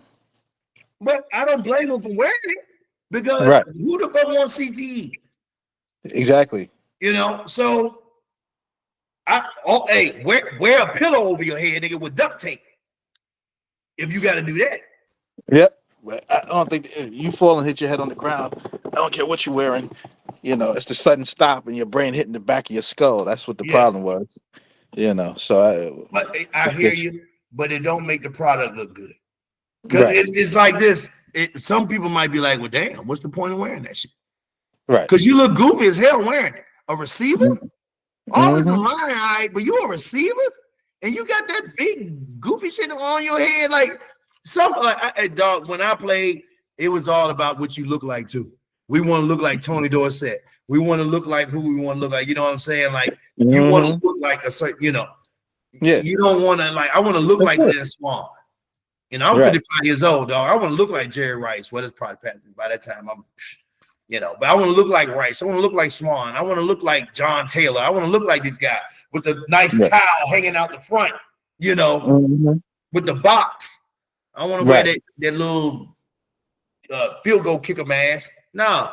S1: But I don't blame him for wearing it because
S2: Right.
S1: who the fuck wants CTE?
S2: Exactly.
S1: You know, so hey, wear a pillow over your head, nigga, with duct tape. If you got to do that.
S2: Yep. But I don't think you fall and hit your head on the ground. I don't care what you're wearing. You know, it's the sudden stop and your brain hitting the back of your skull. That's what the problem was. You know, so
S1: I hear you, but it don't make the product look good. Because
S2: right.
S1: it's like this. Some people might be like, well, damn, what's the point of wearing that shit?
S2: Right.
S1: Because you look goofy as hell wearing it. A receiver?
S2: Mm-hmm.
S1: Offensive line, all right, but you a receiver? And you got that big goofy shit on your head? Like, dog, when I played, it was all about what you look like, too. We want to look like Tony Dorsett. We want to look like who we want to look like. You know what I'm saying? Like, you want to look like a certain, you know.
S2: Yeah.
S1: You don't want to, like, I want to look like Lynn Swan. You know, I'm 55 years old, dog. I want to look like Jerry Rice. Well, it's probably past me by that time. I'm, you know, but I want to look like Rice. I want to look like Swan. I want to look like John Taylor. I want to look like this guy with the nice towel hanging out the front, you know, with the box. I want to wear that little field goal kicker mask. No.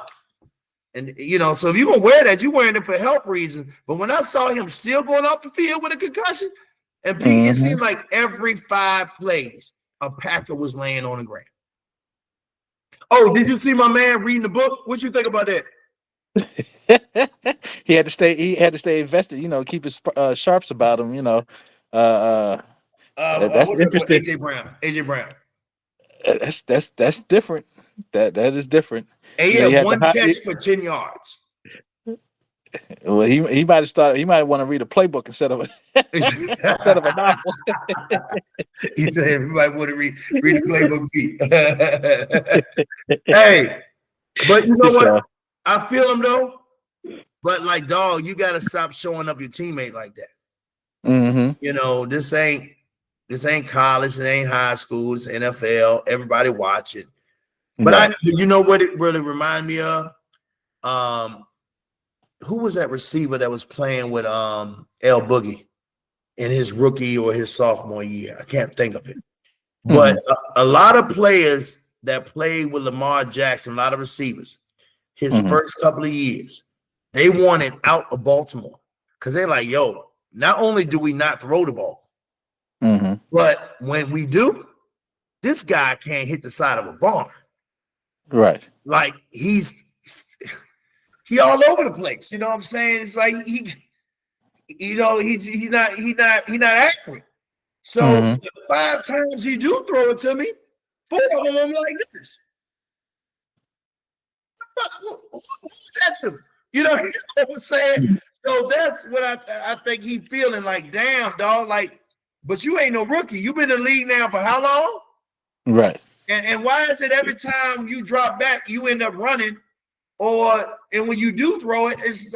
S1: And, you know, so if you're going to wear that, you're wearing it for health reasons. But when I saw him still going off the field with a concussion, and Pete, it seemed like every 5 plays, a Packer was laying on the ground. Oh, did you see my man reading the book? What you think about that?
S2: He had to stay invested, you know, keep his sharps about him, you know. That's interesting.
S1: AJ Brown.
S2: That's different. That is different.
S1: And he had one catch for 10 yards.
S2: Well, he might have started. He might want to read a playbook instead of a novel.
S1: He said everybody want to read the playbook. Hey, but you know what? I feel him though. But like, dog, you got to stop showing up your teammate like that.
S2: Mm-hmm.
S1: You know, this ain't college. It ain't high school. It's NFL. Everybody watching. But you know what it really reminded me of? Who was that receiver that was playing with L Boogie in his rookie or his sophomore year? I can't think of it. But a lot of players that played with Lamar Jackson, a lot of receivers, his first couple of years, they wanted out of Baltimore because they're like, yo, not only do we not throw the ball, but when we do, this guy can't hit the side of a barn. Right. Like he all over the place. You know what I'm saying? It's like he's not accurate. So the 5 times he do throw it to me, 4 of them I'm like this. What's that to? You know what I'm saying? So that's what I think he feeling like, damn, dog. Like, but you ain't no rookie. You've been in the league now for how long? Right. And why is it every time you drop back, you end up running? And when you do throw it, it's,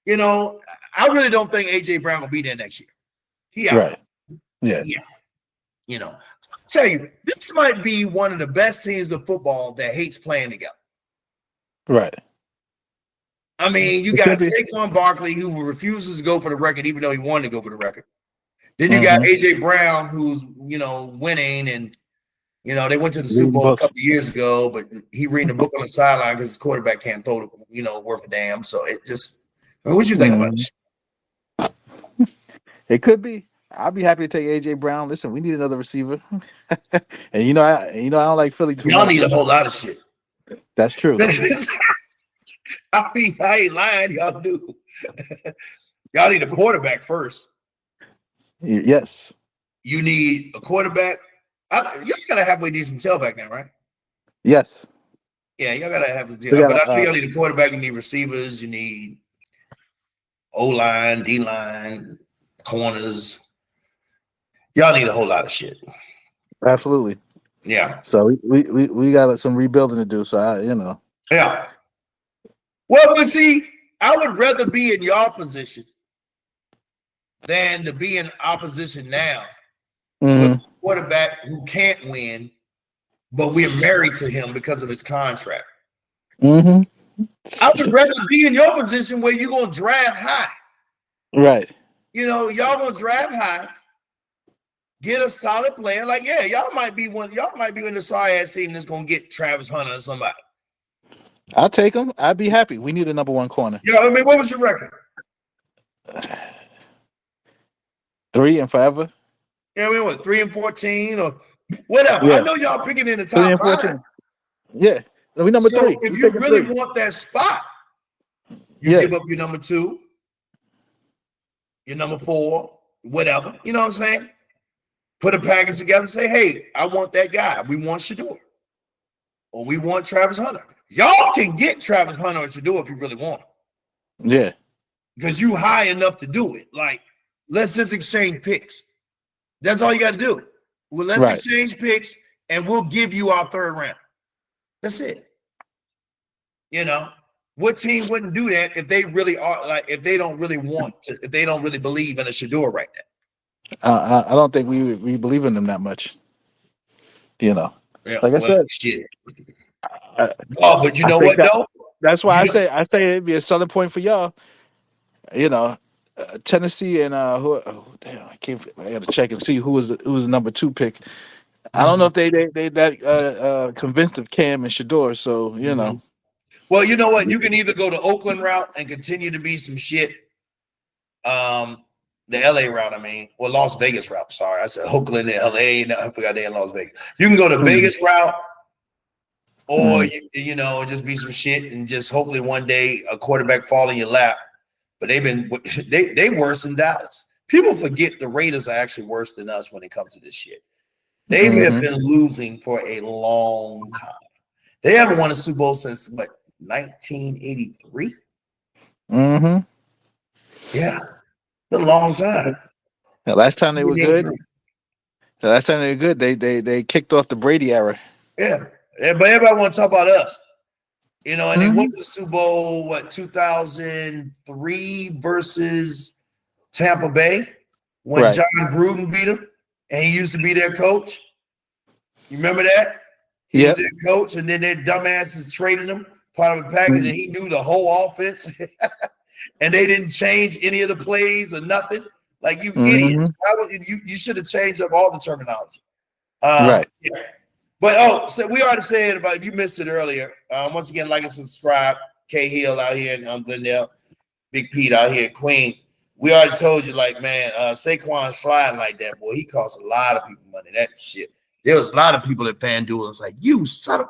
S1: you know, I really don't think AJ Brown will be there next year. He out. Right. Yeah. You know, I'll tell you, this might be one of the best teams of football that hates playing together. Right. I mean, you got Saquon Barkley, who refuses to go for the record, even though he wanted to go for the record. Then you got AJ Brown, who's, you know, winning, and you know, they went to the Super Bowl a couple of years ago, but he reading the book on the sideline because his quarterback can't throw, you know, worth a damn. So it just, I mean, what you think about this?
S2: It could be. I'll be happy to take AJ Brown. Listen, we need another receiver, and you know, I don't like Philly too much.
S1: Y'all need a whole lot of shit.
S2: That's true.
S1: I mean, I ain't lying. Y'all do. Y'all need a quarterback first.
S2: Yes.
S1: You need a quarterback. Y'all got a halfway decent tailback now, right?
S2: Yes.
S1: Yeah, y'all got to have a deal. But I think y'all need a quarterback. You need receivers. You need O-line, D-line, corners. Y'all need a whole lot of shit.
S2: Absolutely.
S1: Yeah.
S2: So we got some rebuilding to do. So you know.
S1: Yeah. Well, but see, I would rather be in your position than to be in opposition now with
S2: Mm-hmm.
S1: a quarterback who can't win, but we're married to him because of his contract.
S2: Mm-hmm.
S1: I would rather be in your position where you're gonna draft high.
S2: Right.
S1: Y'all gonna draft high, get a solid player. Like, yeah, y'all might be in the sorry ass team that's gonna get Travis Hunter or somebody.
S2: I'll take him. I'd be happy. We need a number one corner.
S1: Yeah, I mean, what was your record?
S2: 3 and forever.
S1: Yeah, I mean, what, 3-14 or whatever.
S2: Yeah.
S1: I know y'all picking in the
S2: 3
S1: top
S2: and 14.
S1: 5.
S2: Yeah. We number
S1: So
S2: 3.
S1: if
S2: We
S1: you
S2: taking
S1: really
S2: 3.
S1: want that spot, you give up your number 2, your number 4, whatever. You know what I'm saying? Put a package together and say, hey, I want that guy. We want Shador. Or we want Travis Hunter. Y'all can get Travis Hunter or Shador if you really want him.
S2: Yeah.
S1: Because you high enough to do it. Like, let's just exchange picks. That's all you got to do. Well, let's exchange picks and we'll give you our 3rd round. That's it. What team wouldn't do that if they really are, like, if they don't really want to, if they don't really believe in a Shador right now?
S2: I don't think we believe in them that much.
S1: Yeah,
S2: like I said,
S1: shit. But you know what though?
S2: That's why I say it'd be a selling point for y'all. Tennessee and I got to check and see who was the number 2 pick. I don't know if they that convinced of Cam and Shador. So
S1: Well, you know what? You can either go the Oakland route and continue to be some shit. The LA route, or Las Vegas route. Sorry, I said Oakland and LA. No, I forgot they in Las Vegas. You can go the Vegas route, or just be some shit and just hopefully one day a quarterback fall in your lap. But they worse than Dallas. People forget the Raiders are actually worse than us when it comes to this shit. They have been losing for a long time. They haven't won a Super Bowl since 1983.
S2: Mm-hmm.
S1: Yeah, a long time.
S2: The last time they were good. They kicked off the Brady era.
S1: Yeah, but everybody want to talk about us. And they went to the Super Bowl, 2003 versus Tampa Bay when John Gruden beat them, and he used to be their coach. You remember that? He was their coach, and then their dumbasses traded him, part of a package, and he knew the whole offense, and they didn't change any of the plays or nothing. Like, you idiots. You should have changed up all the terminology.
S2: Right.
S1: Yeah. But so we already said about, if you missed it earlier, once again, like and subscribe. K Hill out here in Glendale, Big Pete out here in Queens. We already told you, like, man, Saquon sliding like that, boy, he costs a lot of people money. That shit. There was a lot of people at FanDuel. It's like, you son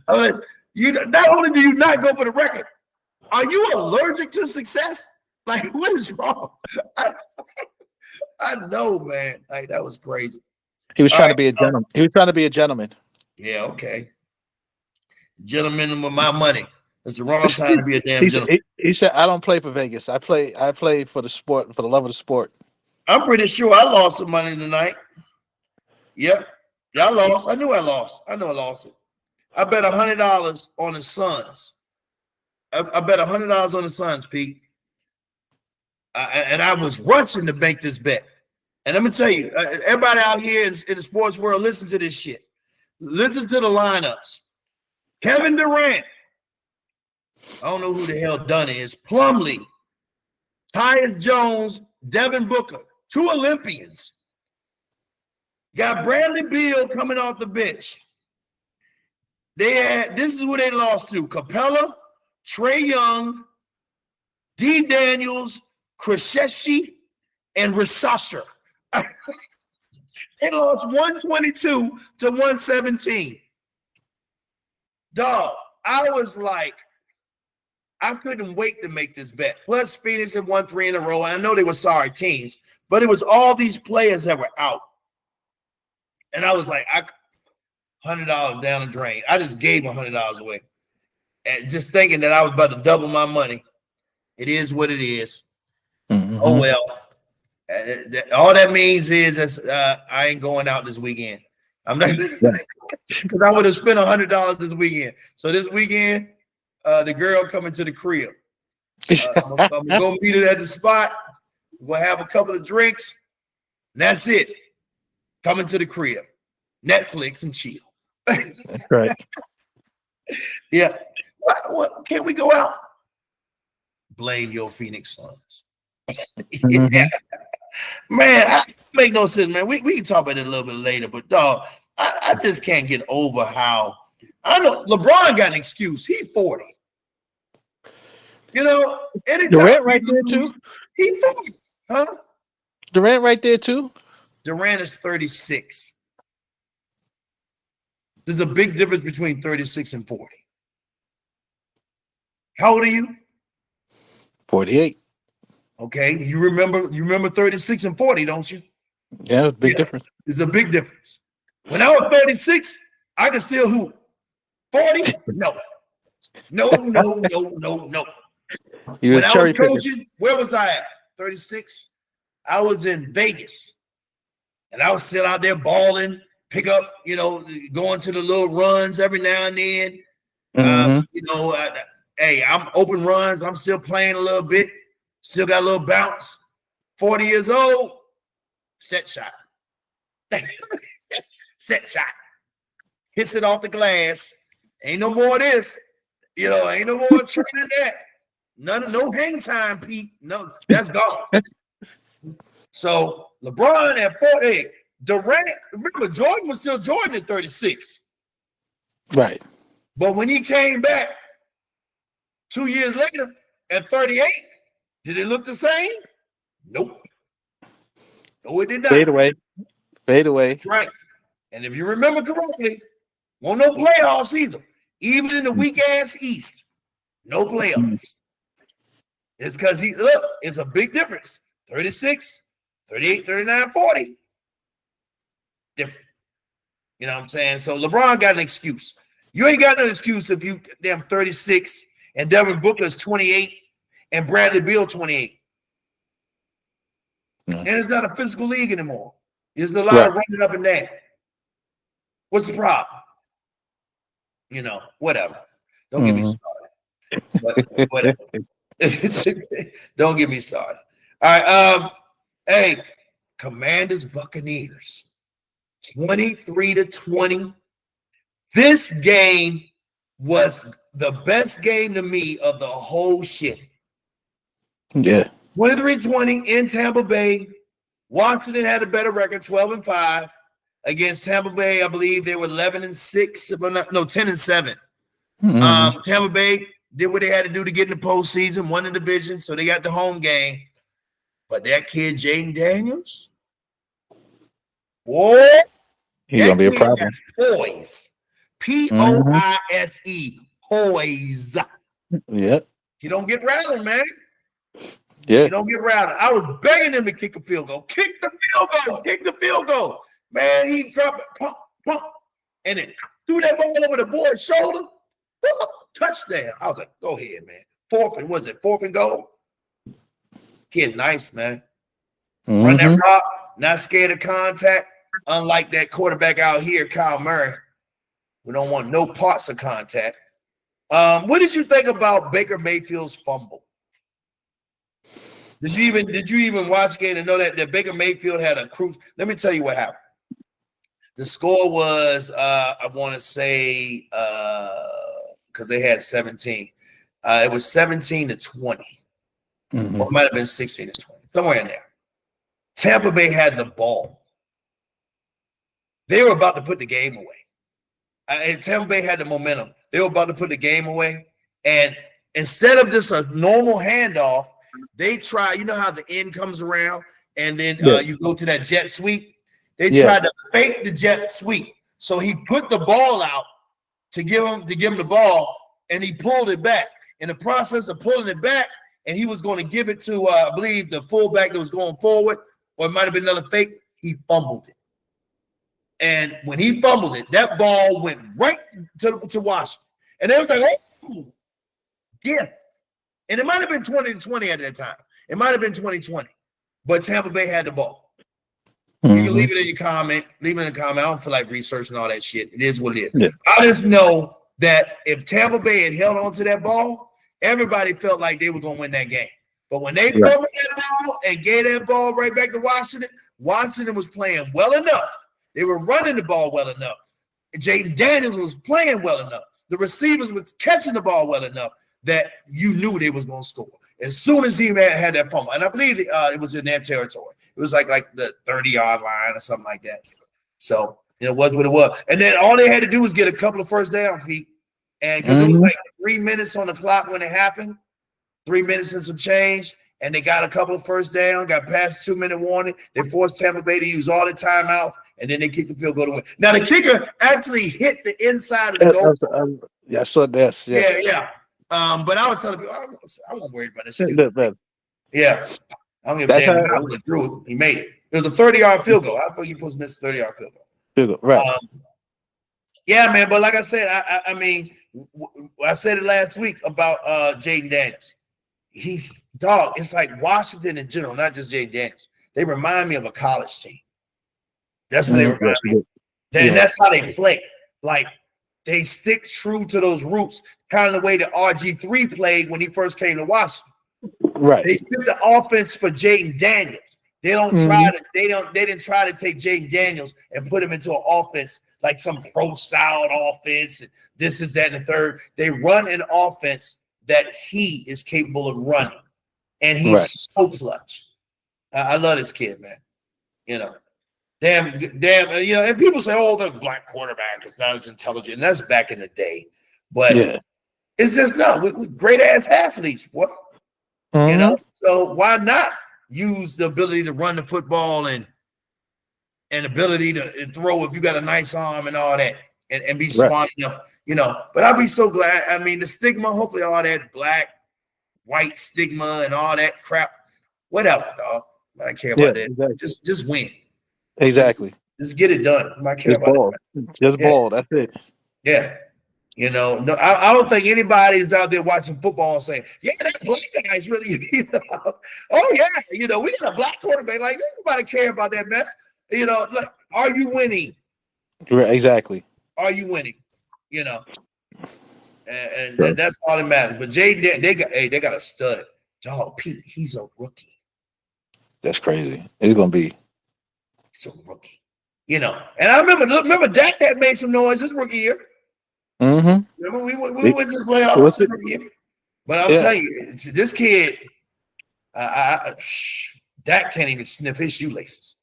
S1: of you not only do you not go for the record, are you allergic to success? Like, what is wrong? I know, man. Like, that was crazy.
S2: He was trying to be a gentleman. He was trying to be a gentleman.
S1: Yeah, okay. Gentleman with my money. It's the wrong time to be a damn gentleman.
S2: He said, I don't play for Vegas. I play for the sport, for the love of the sport.
S1: I'm pretty sure I lost some money tonight. Yep. Yeah, I lost. I knew I lost. I know I lost it. I bet $100 on the Suns. I bet $100 on the Suns, Pete. And I was rushing to make this bet. And I'm going to tell you, everybody out here in the sports world, listen to this shit. Listen to the lineups. Kevin Durant. I don't know who the hell Dunn is. Plumlee. Tyus Jones. Devin Booker. 2 Olympians. Got Bradley Beal coming off the bench. This is who they lost to. Capella, Trae Young, D. Daniels, Krzyzewski, and Rasasha. They lost 122 to 117. Dog, I was like, I couldn't wait to make this bet. Plus, Phoenix had won 3 in a row, and I know they were sorry teams, but it was all these players that were out. And I was like, $100 down the drain. I just gave $100 away. And just thinking that I was about to double my money. It is what it is. Mm-hmm. Oh, well. All that means is I ain't going out this weekend. I'm not, because I would have spent $100 this weekend. So this weekend, the girl coming to the crib. I'm going to go meet her at the spot. We're going to have a couple of drinks. And that's it. Coming to the crib, Netflix and chill.
S2: That's right.
S1: Yeah. What? Can't we go out? Blame your Phoenix Suns. Yeah. Man, make no sense, man. We can talk about it a little bit later, but dog, I just can't get over how I know LeBron got an excuse. He's 40. You know,
S2: Durant right there too.
S1: He's 40. Huh?
S2: Durant right there too.
S1: Durant is 36. There's a big difference between 36 and 40. How old are you?
S2: 48.
S1: Okay, you remember 36 and 40, don't you?
S2: Yeah, big difference.
S1: There's a big difference. When I was 36, I could still hoop. 40? No. No. When I was coaching, where was I at? 36. I was in Vegas. And I was still out there balling, pick up, going to the little runs every now and then. Hey, I'm open runs. I'm still playing a little bit. Still got a little bounce. 40 years old. Set shot. Set shot. Hits it off the glass. Ain't no more of this. Ain't no more training that. No hang time, Pete. No, that's gone. So LeBron at 40. Durant, remember, Jordan was still Jordan at 36.
S2: Right.
S1: But when he came back 2 years later at 38, did it look the same? Nope. No, it did not.
S2: Fade away.
S1: That's right. And if you remember correctly, won't no playoffs either. Even in the weak-ass East, no playoffs. It's because it's a big difference. 36, 38, 39, 40. Different. You know what I'm saying? So LeBron got an excuse. You ain't got no excuse if you damn 36 and Devin Booker's 28 and Bradley Beal 28. And it's not a physical league anymore. There's a lot of running up and down. What's the problem? Whatever. Don't get me started. But whatever. Don't get me started. All right. Hey, Commanders Buccaneers. 23-20. This game was the best game to me of the whole shit.
S2: Yeah.
S1: 23-20 in Tampa Bay. Washington had a better record, 12-5. Against Tampa Bay, I believe they were 11-6, 10-7. Tampa Bay did what they had to do to get in the postseason, won the division, so they got the home game. But that kid, Jaden Daniels, boy,
S2: he's gonna be a problem.
S1: Poise. Poise. Poise.
S2: Yeah.
S1: He don't get rattled, man.
S2: Yeah.
S1: He don't get rattled. I was begging him to kick a field goal. Kick the field goal. Man, he dropped it, pump, and then threw that ball over the boy's shoulder. Touchdown. I was like, go ahead, man. Fourth and goal? Kid, nice, man. Run that rock, not scared of contact. Unlike that quarterback out here, Kyle Murray. We don't want no parts of contact. What did you think about Baker Mayfield's fumble? Did you even watch the game and know that Baker Mayfield had a cruise? Let me tell you what happened. The score was, I want to say, because they had 17. It was 17-20. Or it might have been 16-20, somewhere in there. Tampa Bay had the ball. They were about to put the game away. And Tampa Bay had the momentum. They were about to put the game away. And instead of just a normal handoff, they try, you know how the end comes around and then you go to that jet sweep? They tried to fake the jet sweep. So he put the ball out to give him the ball, and he pulled it back. In the process of pulling it back, and he was going to give it to, I believe, the fullback that was going forward, or it might have been another fake, he fumbled it. And when he fumbled it, that ball went right to Washington. And they was like, oh, yeah. And it might have been 20-20 at that time. It might have been 20-20. But Tampa Bay had the ball. You can leave it in your comment. Leave it in the comment. I don't feel like researching all that shit. It is what it is. Yeah. I just know that if Tampa Bay had held on to that ball, everybody felt like they were going to win that game. But when they fumbled that ball and gave that ball right back to Washington, Washington was playing well enough. They were running the ball well enough. Jaden Daniels was playing well enough. The receivers was catching the ball well enough that you knew they was going to score. As soon as he had that fumble, and I believe it was in their territory. It was like the 30-yard line or something like that. So it was what it was. And then all they had to do was get a couple of first downs, Pete. And because it was like 3 minutes on the clock when it happened, 3 minutes and some change, and they got a couple of first down, got past 2-minute warning. They forced Tampa Bay to use all the timeouts, and then they kicked the field goal to win. Now, the kicker actually hit the inside of the goal.
S2: Yeah, I saw this.
S1: Yeah. But I was telling people, I wasn't worried about this. Yeah. I don't give a damn. I went through it. He made it. It was a 30-yard field goal. How the fuck you supposed to miss a 30-yard field goal?
S2: Right.
S1: Yeah, man. But like I said, I mean, I said it last week about Jaden Daniels. It's like Washington in general, not just Jaden Daniels. They remind me of a college team. That's what they remind me of. And that's how they play. Like, they stick true to those roots, kind of the way that RG3 played when he first came to Washington.
S2: Right.
S1: They did the offense for Jaden Daniels. They don't try to. They didn't try to take Jaden Daniels and put him into an offense like some pro-styled offense. And this is that and the third. They run an offense that he is capable of running, and he's so clutch. I love this kid, man. You know, damn. You know, and people say, "Oh, the black quarterback is not as intelligent." And that's back in the day, but it's just not. We're great ass athletes. What? You know, so why not use the ability to run the football and ability to throw if you got a nice arm and all that, and be smart enough, you know. But I'll be so glad. I mean, the stigma, hopefully all that black, white stigma and all that crap, whatever, dog. I don't care about that. Exactly. Just win.
S2: Exactly.
S1: Just get it done. I care about that.
S2: Just ball. That's it.
S1: Yeah. You know, no, I don't think anybody's out there watching football saying, "Yeah, that black guy's really." You know, oh yeah, you know, we got a black quarterback. Like, nobody care about that mess. You know, like, are you winning?
S2: Right, exactly.
S1: Are you winning? You know, and that's all that matters. But Jaden, they got a stud. Dog, Pete, he's a rookie.
S2: That's crazy. He's a
S1: rookie. You know, and I remember Dak had made some noise his rookie year. Remember we went to the playoffs, but I'm telling you, this kid, Dak can't even sniff his shoelaces.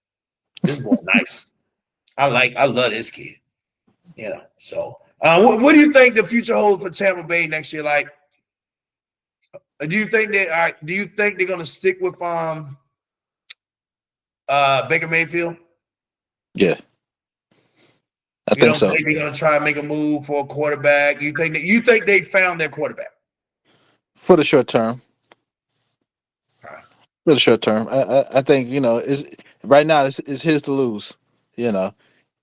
S1: This boy, nice. I love this kid. You know, so what do you think the future holds for Tampa Bay next year? Like, do you think they're going to stick with Baker Mayfield?
S2: Yeah. I think so.
S1: Think they're gonna try and make a move for a quarterback? You think they found their quarterback
S2: for the short term? For the short term, I think, you know, right now it's his to lose. You know,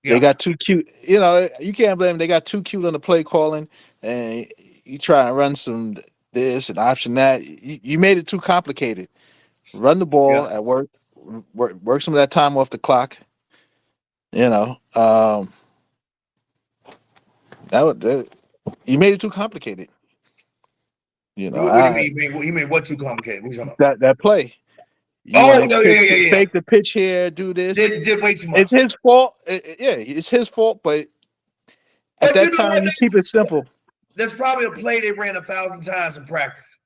S2: they got too cute. You know, you can't blame them. They got too cute on the play calling, and you try and run some this and option that. You made it too complicated. Run the ball at work some of that time off the clock. You know. You made it too complicated. You know,
S1: what do you mean? You mean what too complicated? What you talking
S2: about? That play. Take the pitch here, do this.
S1: Did way too much.
S2: It's his fault. It's his fault. But at that time, you keep it simple.
S1: There's probably a play they ran 1,000 times in practice.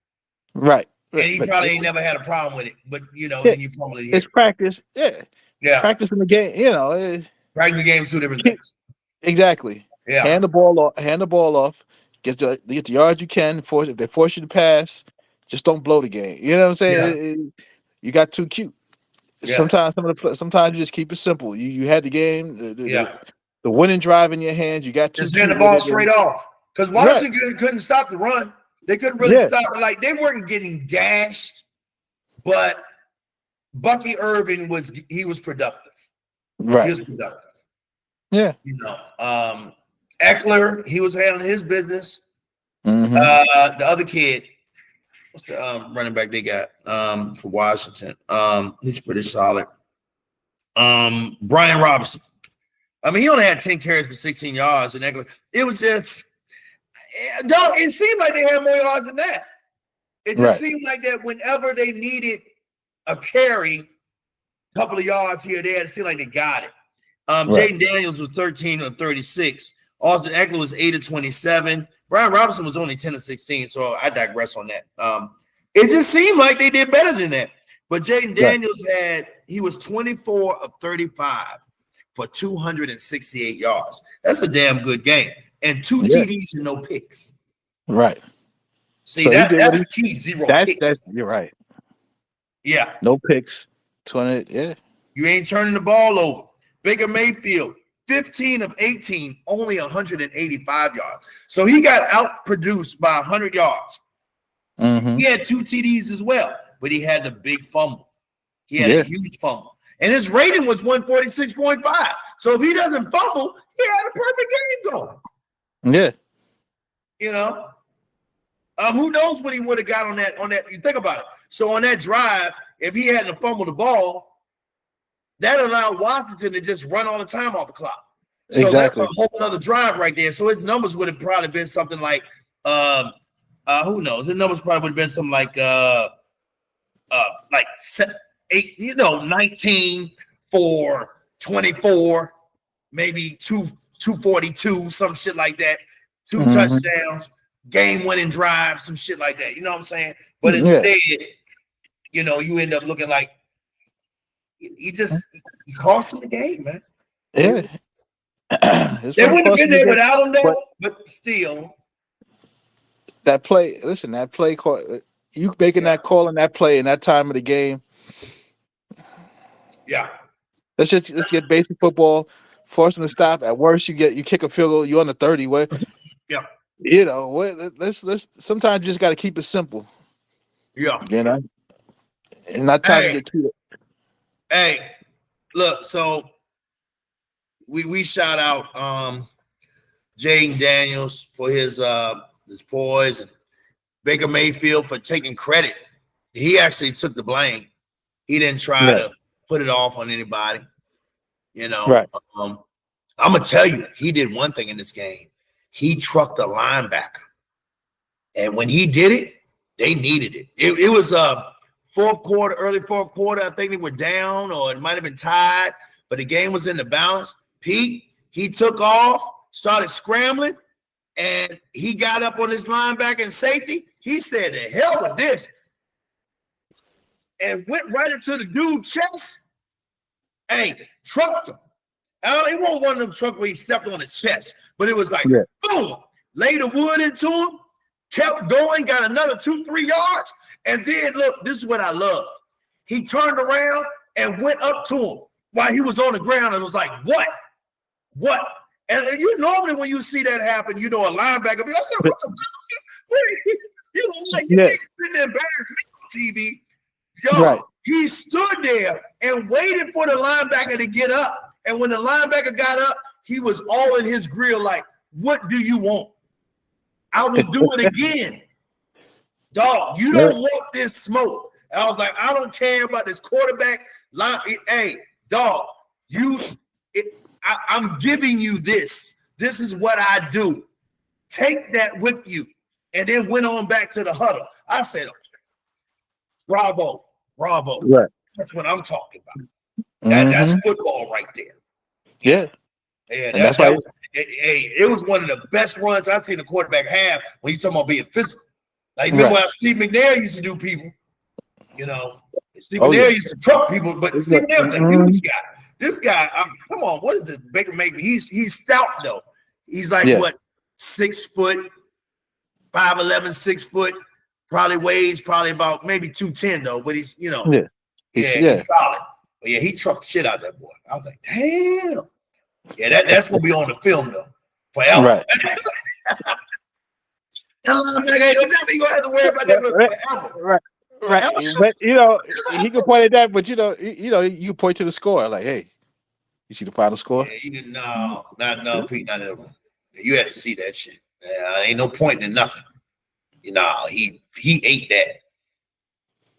S2: Right.
S1: And he probably ain't never had a problem with it. But, you know, then you probably
S2: it's practice. Yeah. Practice in the game. You know,
S1: practice the game, two different things.
S2: Exactly. Yeah. Hand the ball off. Get the yards you can. If they force you to pass, just don't blow the game. You know what I'm saying? You got too cute. Yeah. Sometimes you just keep it simple. You had the game. The winning drive in your hands. You got
S1: just hand the ball straight off. Because Washington couldn't stop the run. They couldn't really stop it. Like, they weren't getting gashed, but Bucky Irving was productive.
S2: Right.
S1: He was productive.
S2: Yeah.
S1: You know, Eckler, he was handling his business. The other kid, what's the running back they got for Washington? He's pretty solid. Brian Robinson. I mean, he only had 10 carries for 16 yards. And Eckler, it was just, it seemed like they had more yards than that. It just seemed like that whenever they needed a carry, couple of yards here, there. It seemed like they got it.
S2: Right.
S1: Jaden Daniels was 13 of 36. Austin Eckler was 8 of 27. Brian Robinson was only 10 of 16, so I digress on that. It just seemed like they did better than that. But Jaden Daniels he was 24 of 35 for 268 yards. That's a damn good game. And 2 TDs and no picks.
S2: Right.
S1: See, so that's key. Zero picks.
S2: You're right.
S1: Yeah.
S2: No picks. 20, yeah.
S1: You ain't turning the ball over. Baker Mayfield, 15 of 18, only 185 yards. So he got outproduced by 100 yards.
S2: Mm-hmm.
S1: He had 2 TDs as well, but he had the big fumble. He had a huge fumble. And his rating was 146.5. So if he doesn't fumble, he had a perfect game going.
S2: Yeah.
S1: You know? Who knows what he would have got on that? You think about it. So on that drive, if he hadn't fumbled the ball, that allowed Washington to just run all the time off the clock. So
S2: exactly.
S1: That's a whole other drive right there. So his numbers would have probably been something like, who knows? His numbers probably would have been something like 19 for 24, maybe 242, some shit like that. 2 touchdowns, game-winning drive, some shit like that. You know what I'm saying? But instead, you end up looking like you cost him the game, man.
S2: Yeah.
S1: They wouldn't have been there without him, though, but still.
S2: That play call, you making that call in that play in that time of the game.
S1: Yeah.
S2: Let's get basic football, force them to stop. At worst, you kick a field goal, you're on the 30.
S1: Yeah.
S2: Let's sometimes you just gotta keep it simple.
S1: Yeah.
S2: And not trying to get too.
S1: Hey, look, so we shout out Jaden Daniels for his poise and Baker Mayfield for taking credit. He actually took the blame. He didn't try to put it off on anybody.
S2: Right.
S1: I'm gonna tell you, he did one thing in this game. He trucked a linebacker, and when he did it, they needed it. It was early fourth quarter. I think they were down, or it might have been tied, but the game was in the balance. Pete, he took off, started scrambling, and he got up on his linebacker and safety. He said, "The hell with this," and went right into the dude's chest. Hey, trucked him. It wasn't one of them trucks where he stepped on his chest, but it was like, boom, laid the wood into him, kept going, got another 2-3 yards, and then, look, this is what I love. He turned around and went up to him while he was on the ground and was like, what? What? And normally when you see that happen, a linebacker be like, what the like, you can't sit there embarrass me on TV. He stood there and waited for the linebacker to get up. And when the linebacker got up, he was all in his grill like, what do you want? I will do it again. Dog, you don't want this smoke. And I was like, I don't care about this quarterback. Hey, dog, I'm giving you this. This is what I do. Take that with you. And then went on back to the huddle. I said, bravo.
S2: Right.
S1: That's what I'm talking about. That's football right there.
S2: Yeah.
S1: Yeah, it was one of the best runs I've seen a quarterback have when you talking about being physical. Like, remember how Steve McNair used to do people? Steve McNair used to truck people, but Steve McNair was a huge guy. This guy, come on, what is it? Baker Mayfield. He's stout though. He's like 6 foot, 5'11", 6 foot. Probably weighs about maybe 210 though, but he's he's solid. But yeah, he trucked the shit out of that boy. I was like, damn. Yeah, that's gonna be on the film though, forever.
S2: Right.
S1: You're gonna have to worry about that forever.
S2: Right. But he can point at that, but you can point to the score, like, hey, you see the final score?
S1: Yeah, he didn't. No, Pete, not ever. You had to see that shit. Ain't no point in nothing. He ate that.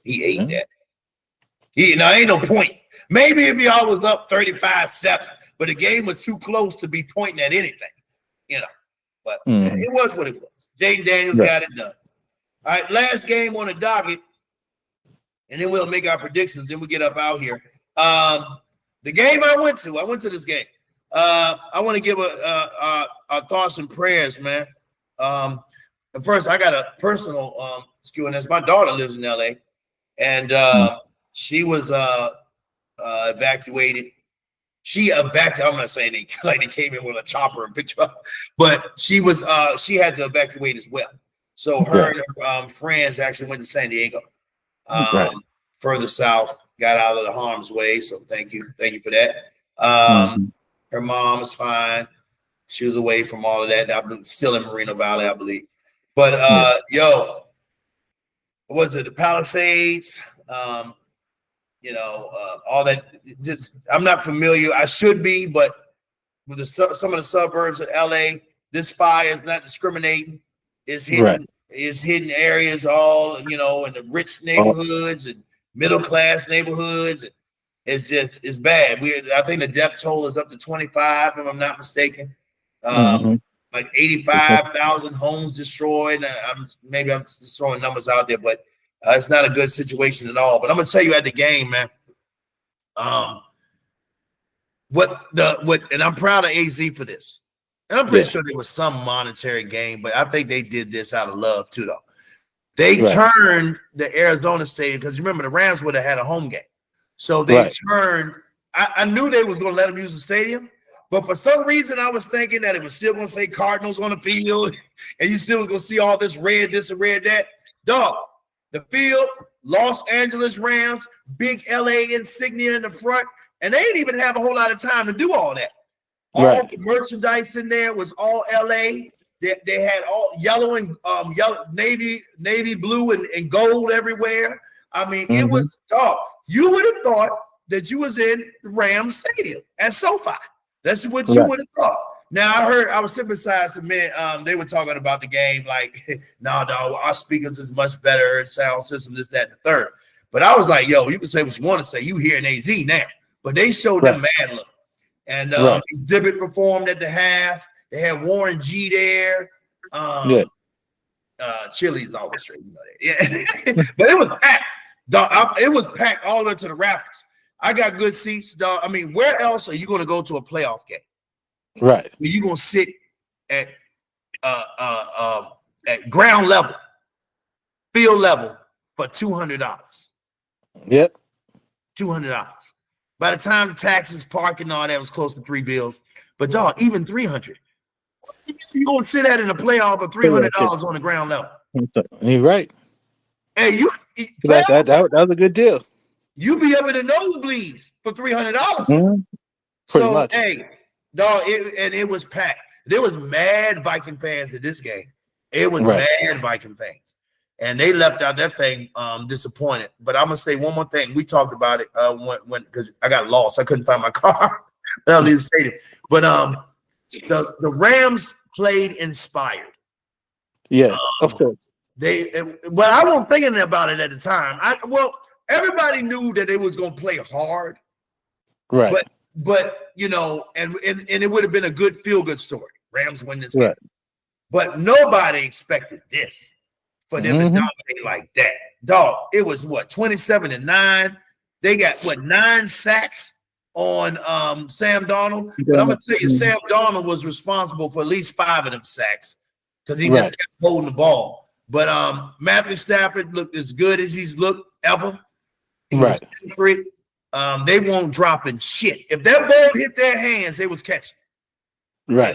S1: He ate that. Ain't no point. Maybe if y'all was up 35-7, but the game was too close to be pointing at anything. But it was what it was. Jaden Daniels got it done. All right, last game on the docket, and then we'll make our predictions. Then we get up out here. The game I went to this game. I want to give our thoughts and prayers, man. First, I got a personal skew in this. My daughter lives in LA, and she was evacuated. I'm not saying they came in with a chopper and picked her up, but she had to evacuate as well. So her and her friends actually went to San Diego, further south, got out of the harm's way. So thank you for that. Her mom is fine. She was away from all of that. I'm still in Moreno Valley, I believe. But was it the Palisades? All that. Just I'm not familiar. I should be, but with some of the suburbs of LA, this fire is not discriminating. It's hitting areas all in the rich neighborhoods and middle class neighborhoods. It's bad. I think the death toll is up to 25, if I'm not mistaken. Like 85,000 homes destroyed. I'm just throwing numbers out there, but it's not a good situation at all. But I'm gonna tell you at the game, man. And I'm proud of AZ for this. And I'm pretty sure there was some monetary gain, but I think they did this out of love too, though. They turned the Arizona Stadium, because remember the Rams would have had a home game. So they turned. I knew they was going to let them use the stadium, but for some reason I was thinking that it was still going to say Cardinals on the field, and you still was going to see all this red, this and red that. Dog, the field, Los Angeles Rams, big LA insignia in the front, and they didn't even have a whole lot of time to do all that. All the merchandise in there was all LA. They had all yellow and yellow, navy blue and gold everywhere. I mean, it was dog. You would have thought that you was in the Rams Stadium at SoFi. That's what you would have thought. Now I was sitting beside some men. They were talking about the game like, no, dog, our speakers is much better, sound system, this, that, and the third. But I was like, yo, you can say what you want to say. You here in AZ now, but they showed them mad love. And Exhibit performed at the half. They had Warren G there. Chili's always straight, that. But it was packed. Dog, it was packed all the way to the rafters. I got good seats, dog. I mean, where else are you going to go to a playoff game? Right. Where you going to sit at ground level, field level for $200? Yep. $200. By the time the taxes, parking, all that was close to $3 bills. But dog, even $300. You gonna sit at in a playoff for $300 on the ground level? You're right. Hey, that was a good deal. You be able to nosebleeds for $300. Pretty much. Hey, dog, it was packed. There was mad Viking fans at this game. It was mad Viking fans, and they left out that thing disappointed. But I'm gonna say one more thing. We talked about it when because I got lost. I couldn't find my car. But the Rams played inspired. Yeah, of course. Well, I wasn't thinking about it at the time. Everybody knew that they was gonna play hard, right? But and it would have been a good feel-good story. Rams win this game, but nobody expected this for them to dominate like that. Dog, it was 27-9. They got 9 sacks on Sam Darnold. But I'm gonna tell you, Sam Darnold was responsible for at least 5 of them sacks because he just kept holding the ball. But Matthew Stafford looked as good as he's looked ever. He was accurate. They won't drop in shit. If that ball hit their hands, they was catching. Right.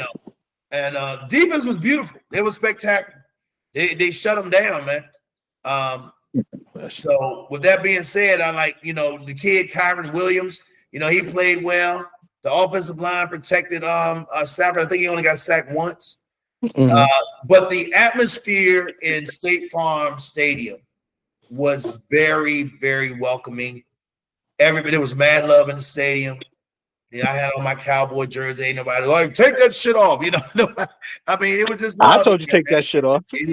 S1: And defense was beautiful. It was spectacular. They shut them down, man. So with that being said, I like, the kid Kyron Williams, he played well. The offensive line protected Stafford. I think he only got sacked once. But the atmosphere in State Farm Stadium was very, very welcoming. There was mad love in the stadium. I had on my Cowboy jersey. Ain't nobody like, take that shit off. I mean, it was just. I told you take that shit off. It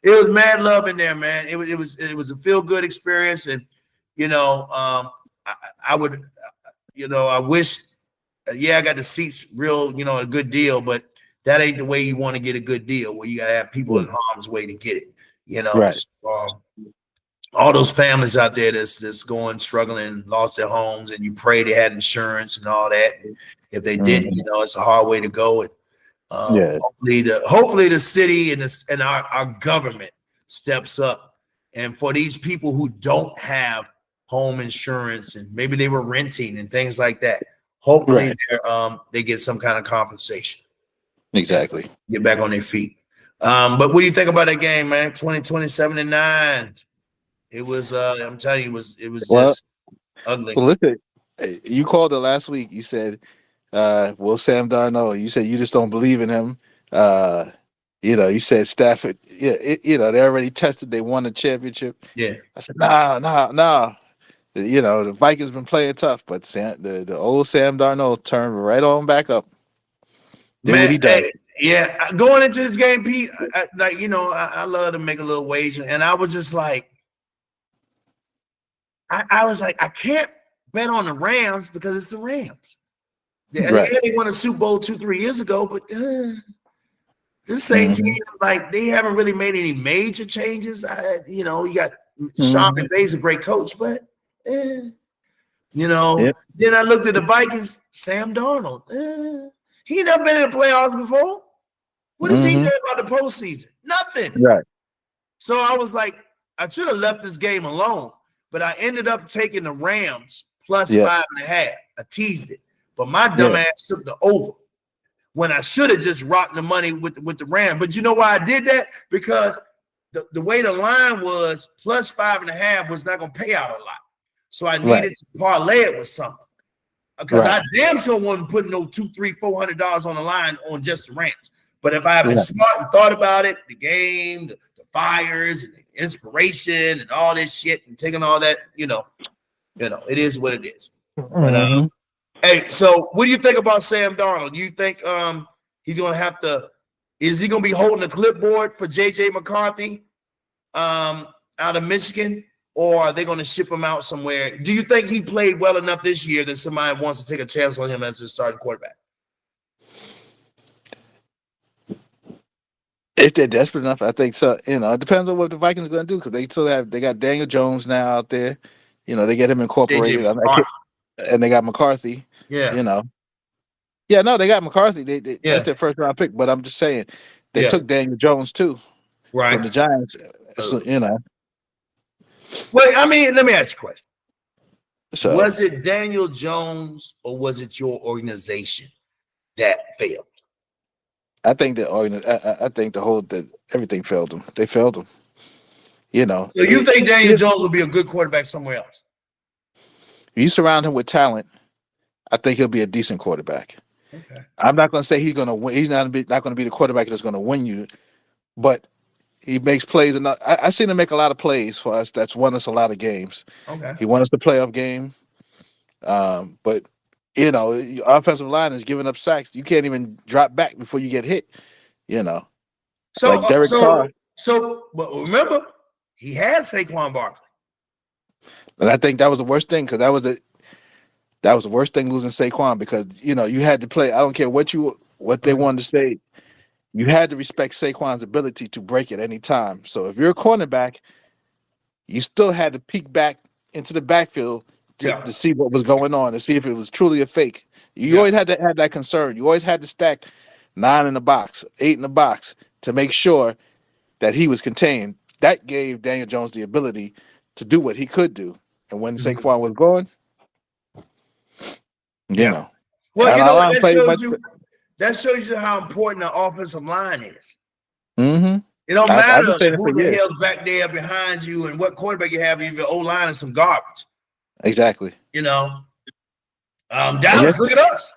S1: was mad love in there, man. It was a feel good experience, and I would, I wish. I got the seats real, a good deal, but that ain't the way you want to get a good deal. Where you gotta have people in harm's way to get it. Right. all those families out there that's going struggling, lost their homes, and you pray they had insurance and all that. And if they didn't, it's a hard way to go. And hopefully the city and our government steps up. And for these people who don't have home insurance and maybe they were renting and things like that, hopefully they get some kind of compensation.
S2: Exactly.
S1: Get back on their feet. But what do you think about that game, man? 27-9. It was I'm telling you, it was just ugly.
S2: Well, listen, you called it last week. You said, Sam Darnold, you said you just don't believe in him. You said Stafford, they already tested, they won the championship.
S1: Yeah.
S2: I said, nah. The Vikings been playing tough, but the old Sam Darnold turned right on back up. Did what he does.
S1: Going into this game, Pete, I love to make a little wager, and I was just like, I was like, I can't bet on the Rams because it's the Rams. They won a Super Bowl 2-3 years ago, but this same team, like, they haven't really made any major changes. You got Sean McVay's a great coach, but then I looked at the Vikings, Sam Darnold. He never been in the playoffs before. What does he know about the postseason? Nothing.
S2: Right.
S1: So I was like, I should have left this game alone, but I ended up taking the Rams plus 5.5. I teased it, but my dumb ass took the over when I should have just rocked the money with the Rams. But you know why I did that? Because the way the line was, plus 5.5 was not going to pay out a lot. So I needed to parlay it with something. Because I damn sure wasn't putting no $200, $300, $400 on the line on just the Rams. But if I had been smart and thought about it, the game, the fires, and the inspiration, and all this shit, and taking all that, it is what it is. But, hey, so what do you think about Sam Darnold? Do you think he's going to have to? Is he going to be holding the clipboard for J.J. McCarthy out of Michigan? Or are they going to ship him out somewhere? Do you think he played well enough this year that somebody wants to take a chance on him as his starting quarterback?
S2: If they're desperate enough, I think so. It depends on what the Vikings are going to do because they got Daniel Jones now out there. They get him incorporated. And they got McCarthy.
S1: Yeah.
S2: They got McCarthy. That's their first round pick. But I'm just saying they took Daniel Jones too.
S1: Right.
S2: From the Giants. So,
S1: Well, I mean, let me ask you a question.
S2: So,
S1: was it Daniel Jones or was it your organization that failed?
S2: I think everything failed them. They failed them. So
S1: you think Daniel Jones will be a good quarterback somewhere else?
S2: If you surround him with talent, I think he'll be a decent quarterback.
S1: Okay.
S2: I'm not going to say he's going to win. He's not going to be the quarterback that's going to win you, but he makes plays. And I seen him make a lot of plays for us. That's won us a lot of games.
S1: Okay.
S2: He won us the playoff game. But your offensive line is giving up sacks. You can't even drop back before you get hit.
S1: So
S2: like Derek Carr.
S1: But remember, he had Saquon Barkley.
S2: And I think that was the worst thing because that was the worst thing losing Saquon because you had to play. I don't care what they wanted to say. You had to respect Saquon's ability to break at any time. So if you're a cornerback, you still had to peek back into the backfield to see what was going on, to see if it was truly a fake. You always had to have that concern. You always had to stack 9 in the box, 8 in the box to make sure that he was contained. That gave Daniel Jones the ability to do what he could do. And when Saquon was going,
S1: Well, that shows you how important the offensive line is.
S2: Mm-hmm.
S1: It don't matter who the hell's back there behind you and what quarterback you have if your O-line is some garbage.
S2: Exactly.
S1: Dallas, look at us.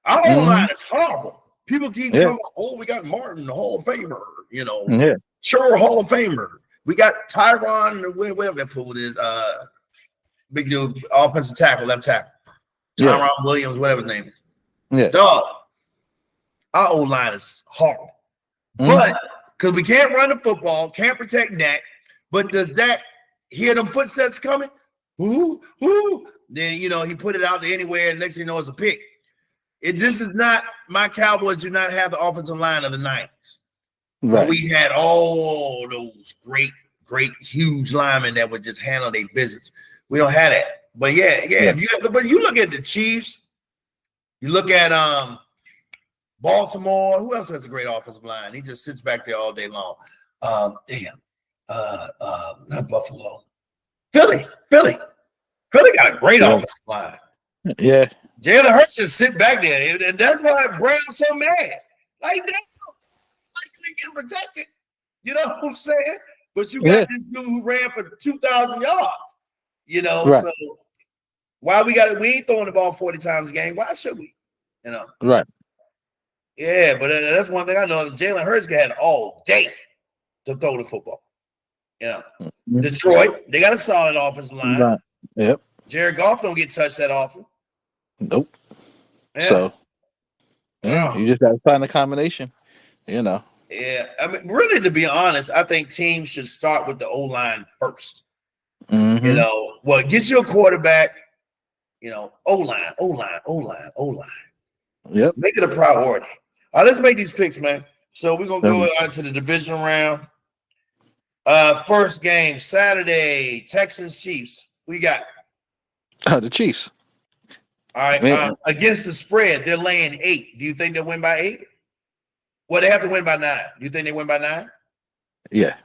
S1: Our O-line is horrible. People keep talking about, we got Martin, the Hall of Famer, sure, Hall of Famer. We got Tyron, whatever that fool is, big dude, offensive tackle, left tackle. Tyron Williams, whatever his name is.
S2: Yeah.
S1: Dog, our O-line is horrible. But because we can't run the football, can't protect Dak, but does Dak hear them footsteps coming? Who? Then, he put it out there anywhere, and next thing you know, it's a pick. This is not, my Cowboys do not have the offensive line of the 90s. Right. We had all those great great, huge linemen that would just handle their business. We don't have that. But but you look at the Chiefs, you look at Baltimore. Who else has a great offensive line? He just sits back there all day long. Not Buffalo. Philly got a great offensive line.
S2: Yeah.
S1: Jalen Hurts just sit back there, and that's why Brown's so mad. Like that, like you ain't getting protected. You know what I'm saying? But you got this dude who ran for 2,000 yards. You know, so why we ain't throwing the ball 40 times a game. Why should we? You know,
S2: right?
S1: Yeah, but that's one thing I know. Jalen Hurts had all day to throw the football. You know, Detroit, they got a solid offensive line.
S2: Right. Yep.
S1: Jared Goff don't get touched that often.
S2: Nope. Yeah. So, you just got to find a combination. You know.
S1: Yeah, I mean, really, to be honest, I think teams should start with the O-line first.
S2: Mm-hmm.
S1: You know, well, get your quarterback. You know, O-line.
S2: Yep.
S1: Make it a priority. All right, let's make these picks, man. So we're gonna go out to the divisional round. First game Saturday, Texans Chiefs. We got
S2: the Chiefs.
S1: All right, against the spread, they're laying 8. Do you think they'll win by 8? Well, they have to win by 9. Do you think they win by 9?
S2: Yeah.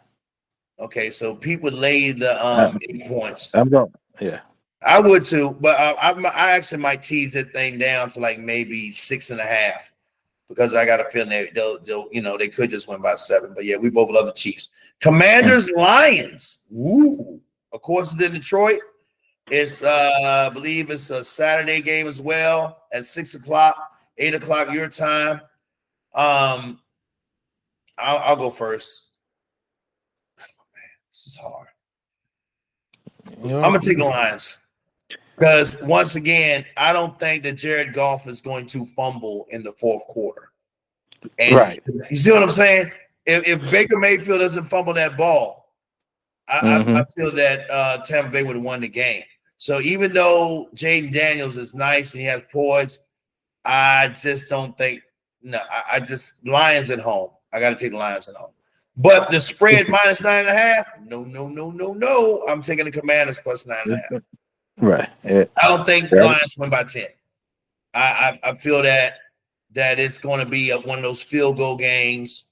S1: Okay, so Pete would lay the 8 points.
S2: I'm going. Yeah.
S1: I would too, but I actually might tease that thing down to like maybe 6.5 because I got a feeling they'll they could just win by 7. But yeah, we both love the Chiefs. Commanders Lions. Woo! Of course, it's in Detroit. It's I believe it's a Saturday game as well at 6:00, 8:00 your time. I'll go first. Oh, man, this is hard. I'm gonna take the Lions because once again, I don't think that Jared Goff is going to fumble in the fourth quarter. And you see what I'm saying? If Baker Mayfield doesn't fumble that ball, I feel that Tampa Bay would have won the game. So even though Jaden Daniels is nice and he has poise, I just don't think. No, I just Lions at home. I got to take the Lions at home. But the spread minus 9.5. No. I'm taking the Commanders plus 9.5.
S2: Right. Yeah.
S1: I don't think the Lions win by 10. I feel that it's going to be one of those field goal games.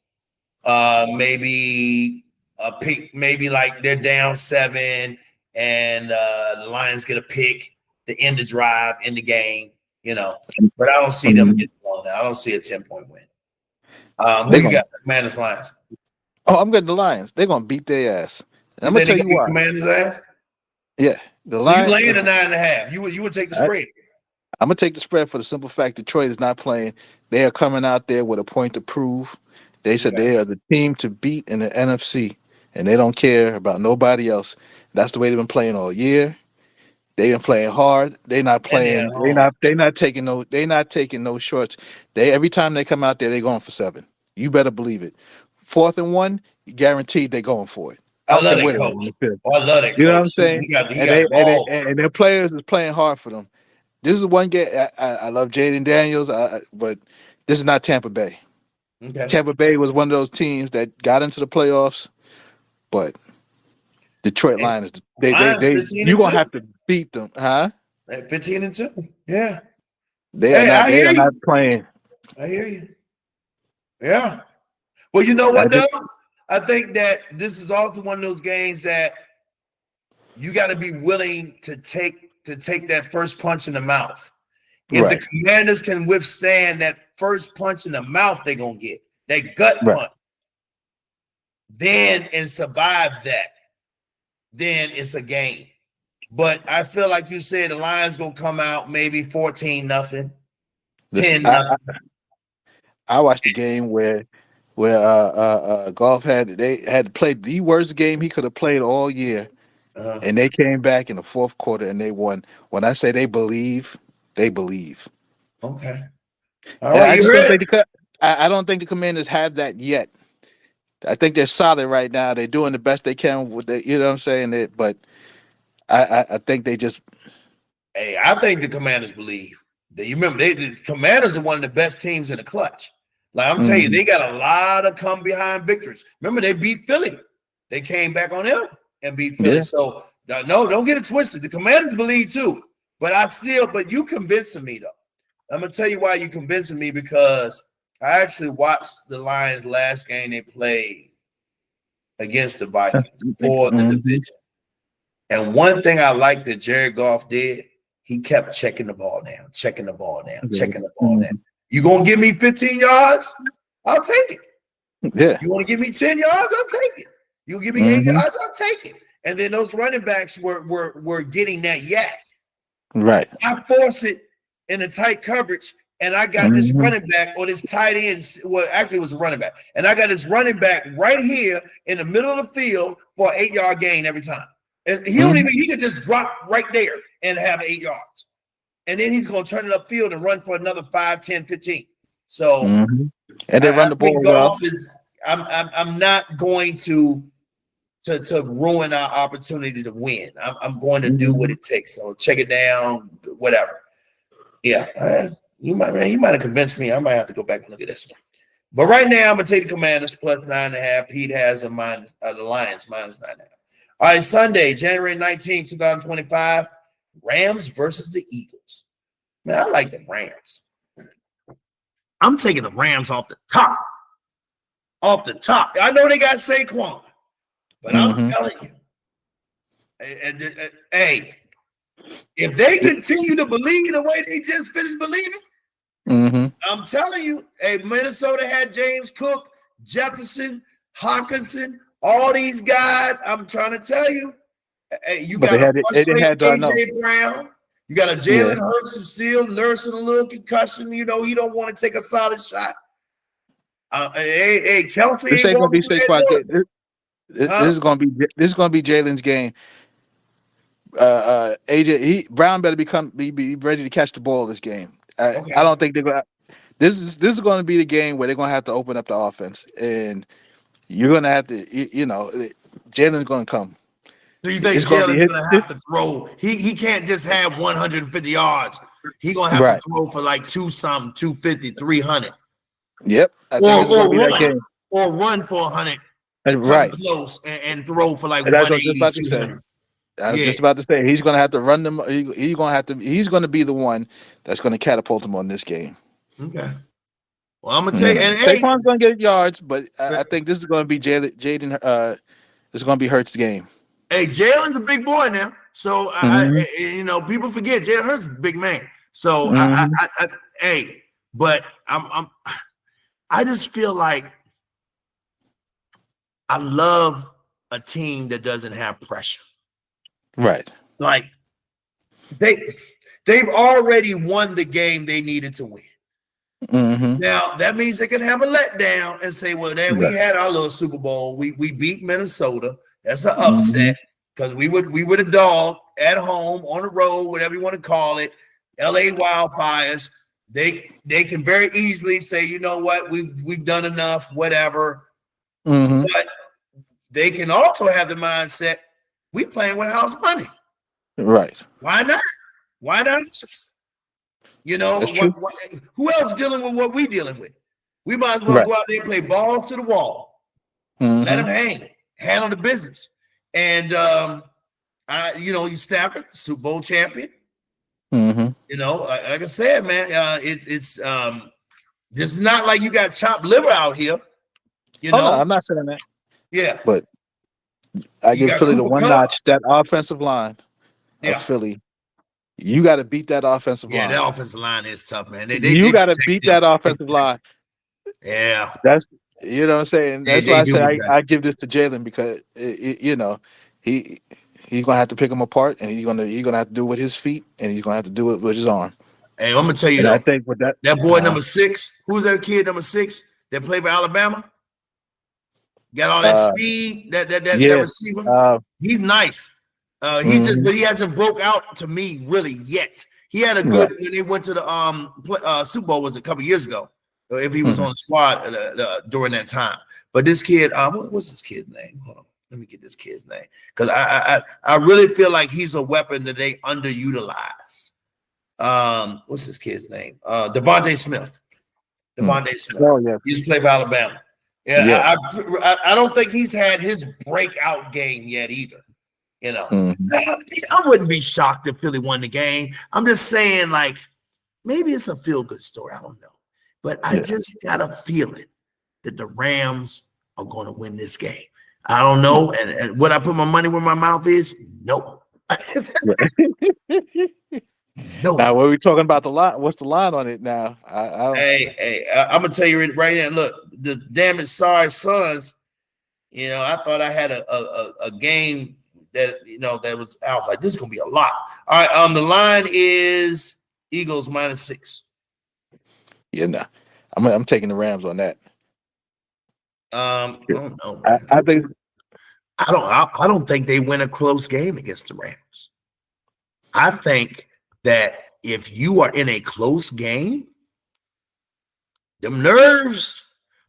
S1: Maybe a pick. Maybe like they're down 7 and the Lions get a pick to end the drive in the game. You know, but I don't see them getting on that. I don't see a 10-point win. Who you got? Commanders Lions.
S2: Oh, I'm getting the Lions. They're gonna beat their ass. And I'm gonna tell you why.
S1: Commanders ass.
S2: Yeah, the
S1: so
S2: Lions.
S1: You laying the 9.5. You would take the spread.
S2: I'm gonna take the spread for the simple fact Detroit is not playing. They are coming out there with a point to prove. They said they are the team to beat in the NFC, and they don't care about nobody else. That's the way they've been playing all year. They've been playing hard. They're not playing. They're not taking no. They're not taking no shorts. Every time they come out there, they're going for 7. You better believe it. 4th and 1, guaranteed they're going for it.
S1: I love that coach. I love that coach.
S2: You know what I'm saying? And their players is playing hard for them. This is one game. I love Jaden Daniels, but this is not Tampa Bay.
S1: Okay.
S2: Tampa Bay was one of those teams that got into the playoffs, but Detroit Lions, you're gonna have to beat them, huh?
S1: At 15-2, yeah.
S2: They are not playing.
S1: I hear you. Yeah. Well, you know what, though? I think that this is also one of those games that you got to be willing to take that first punch in the mouth. If the Commanders can withstand that first punch in the mouth, they're gonna get that gut punch. Then and survive that. Then it's a game. But I feel like you said the Lions gonna come out maybe 14-0, 10-0.
S2: I watched the game where Goff had played the worst game he could have played all year, and they came back in the fourth quarter and they won. When I say they believe, they believe.
S1: Okay. All right.
S2: I don't think the Commanders have that yet. I think they're solid right now. They're doing the best they can with it. You know what I'm saying? But I think they just.
S1: Hey, I think the Commanders believe. You remember, the Commanders are one of the best teams in the clutch. Like I'm telling you, they got a lot of come behind victories. Remember, they beat Philly. They came back on them and beat Philly. So no, don't get it twisted. The Commanders believe too, but you convincing me though. I'm gonna tell you why you convincing me, because I actually watched the Lions last game they played against the Vikings for the division. And one thing I like that Jared Goff did, he kept checking the ball down. You gonna give me 15 yards? I'll take it.
S2: Yeah.
S1: You want to give me 10 yards? I'll take it. You give me 8 yards? I'll take it. And then those running backs were getting that yak.
S2: Right.
S1: I force it in a tight coverage, and I got this running back or this tight end. Well, actually, it was a running back. And I got this running back right here in the middle of the field for an 8-yard gain every time. And he could just drop right there and have 8 yards. And then he's going to turn it upfield and run for another 5, 10, 15. So,
S2: and they run the ball well.
S1: I'm not going to ruin our opportunity to win. I'm going to do what it takes. So check it down, whatever. Yeah, you might have convinced me. I might have to go back and look at this one. But right now, I'm gonna take the Commanders plus 9.5. Pete has the Lions minus 9.5. All right, Sunday, January 19, 2025, Rams versus the Eagles. Man, I like the Rams. I'm taking the Rams off the top. Off the top. I know they got Saquon, but I'm telling you, hey, if they continue to believe the way they just finished believing, I'm telling you, hey, Minnesota had James Cook, Jefferson, Hawkinson, all these guys. I'm trying to tell you, hey, you got a AJ Brown. You got a Jalen Hurts who's still nursing a little concussion. You know, he don't want to take a solid shot. Kelsey.
S2: This ain't gonna be Saquon. This is gonna be Jalen's game. Brown better be ready to catch the ball this game. I don't think they're gonna. This is going to be the game where they're going to have to open up the offense, and you're going to have to. Jalen's going to come.
S1: Do you think Jalen's going to have to throw? He can't just have 150 yards. He's going to have to throw for like 250, 300.
S2: Yep.
S1: Or run for 100.
S2: Right.
S1: Close and throw for like 180, 200.
S2: I was just about to say he's going to have to run them. He's going to be the one that's going to catapult him on this game.
S1: Okay. Well, I'm gonna tell you, and
S2: Saquon's going to get yards, but I think this is going to be Jaden. This is going to be Hurts' game.
S1: Hey, Jalen's a big boy now, so people forget Jalen Hurts is a big man. So but I just feel like I love a team that doesn't have pressure.
S2: Right.
S1: Like they've already won the game they needed to win. Now that means they can have a letdown and say, well, then we had our little Super Bowl. We beat Minnesota. That's an upset because we were the dog at home, on the road, whatever you want to call it. LA Wildfires. They can very easily say, you know what, we've done enough, whatever. But they can also have the mindset, we playing with house money.
S2: Right.
S1: Why not? Why not? You know, who else dealing with what we dealing with? We might as well go out there and play balls to the wall. Let them handle the business. And you Stafford, Super Bowl champion. You know, like I said, man, it's this is not like you got chopped liver out here. You know,
S2: no, I'm not saying that.
S1: Yeah,
S2: but I give Philly the one notch. That offensive line of Philly, you got to beat that offensive line.
S1: Yeah, that offensive line is tough, man.
S2: You got to beat that offensive line.
S1: Yeah,
S2: that's what I'm saying. That's why I say I give this to Jalen because he's gonna have to pick them apart, and he's gonna have to do it with his feet, and he's gonna have to do it with his arm.
S1: Hey, I'm gonna tell you
S2: I think with that
S1: boy number 6, who's that kid number 6 that played for Alabama? Got all that speed, that receiver. He's nice. But he hasn't broke out to me really yet. He had a good when they went to the Super Bowl was a couple years ago. If he was on the squad during that time, but this kid, what's this kid's name? Hold on, let me get this kid's name because I really feel like he's a weapon that they underutilize. What's this kid's name? Devontae Smith. Oh yeah, he used to play for Alabama. Yeah, I don't think he's had his breakout game yet either. You know, I wouldn't be shocked if Philly won the game. I'm just saying, like, maybe it's a feel-good story. I don't know. But I just got a feeling that the Rams are going to win this game. I don't know. And would I put my money where my mouth is? No.
S2: No. Now, what are we talking about the line? What's the line on it now?
S1: I'm going to tell you right now. Look, the damn it, sorry sons, you know, I thought I had a game that, you know, that was, I was like, this is going to be a lot. All right, the line is Eagles -6.
S2: Yeah, no. I'm taking the Rams on that.
S1: I don't know, man. I don't think they win a close game against the Rams. I think that if you are in a close game, them nerves,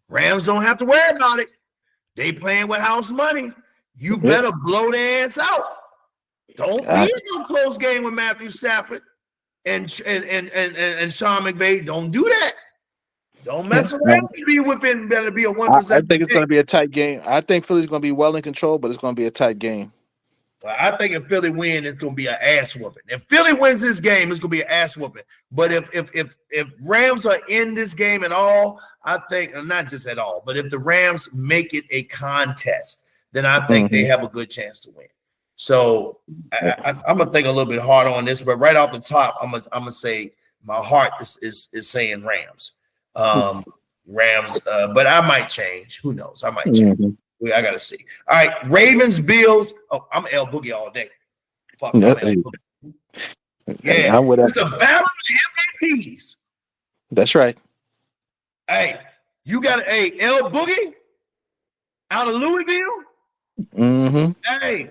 S1: Rams don't have to worry about it. They playing with house money. You better blow their ass out. Don't be in no close game with Matthew Stafford and Sean McVay. Don't do that. Don't mess around. Better be a one possession.
S2: I think it's going to be a tight game. I think Philly's going to be well in control, but it's going to be a tight game.
S1: Well, I think if Philly wins, it's going to be an ass whooping. If Philly wins this game, it's going to be an ass whooping. But if Rams are in this game at all, I think, not just at all, but if the Rams make it a contest, then I think they have a good chance to win. So I'm gonna think a little bit harder on this, but right off the top, I'm gonna say my heart is saying Rams. Rams, but I might change. Who knows? I might change. I gotta see. All right, Ravens, Bills. Oh, I'm L Boogie all day. Fuck, yeah,
S2: I'm with
S1: it's the battle of the MVPs.
S2: That's right.
S1: Hey, you got L Boogie out of Louisville. Hey,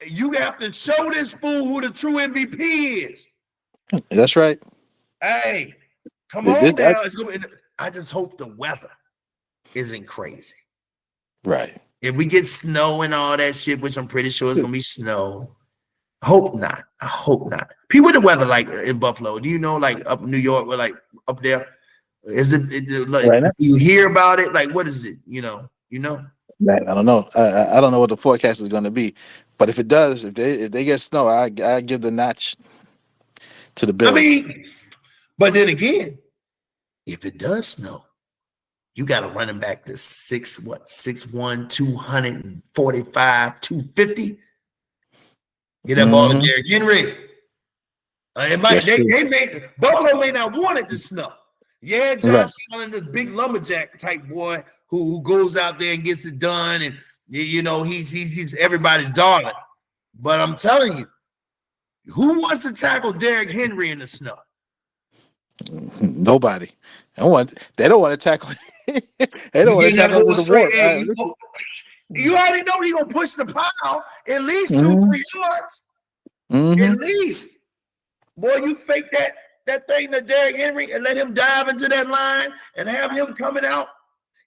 S1: you have to show this fool who the true MVP is.
S2: That's right.
S1: Hey, come on now. I just hope the weather isn't crazy.
S2: Right.
S1: If we get snow and all that shit, which I'm pretty sure it's gonna be snow. I hope not. People, what the weather like in Buffalo? Do you know, like up New York, or like up there? Is it like right, you hear about it? Like, what is it? You know?
S2: I don't know. I don't know what the forecast is going to be, but if it does, if they get snow, I give the notch to the Bills.
S1: I mean, but then again, if it does snow, you got to run him back to 6'1", 245, 250. Get that ball to Derrick Henry. It might. Buffalo may not want it to snow. Yeah, Josh Allen, this big lumberjack type boy who goes out there and gets it done, and you know he's everybody's darling. But I'm telling you, who wants to tackle Derrick Henry in the snow?
S2: Nobody. They don't want to tackle. They don't want to tackle the wall.
S1: You already know he's gonna push the pile at least 2-3 yards. At least, boy, you fake that thing to Derrick Henry and let him dive into that line and have him coming out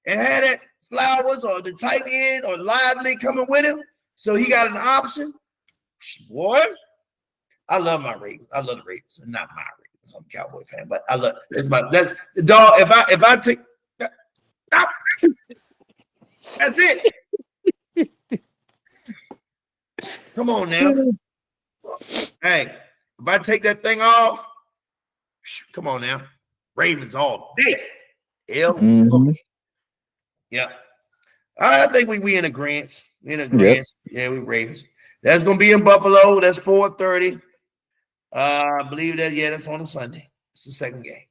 S1: and have that Flowers or the tight end or Lively coming with him, so he got an option. Boy, I love my Ravens. I love the Ravens, not my Ravens. I'm a Cowboy fan, but I love that's the dog. If I take that's it. Come on now. Hey, if I take that thing off, come on now. Ravens all day. Yeah. I think we in agreement. Yeah, we Ravens. That's gonna be in Buffalo. That's 4:30. I believe that. Yeah, that's on a Sunday. It's the second game,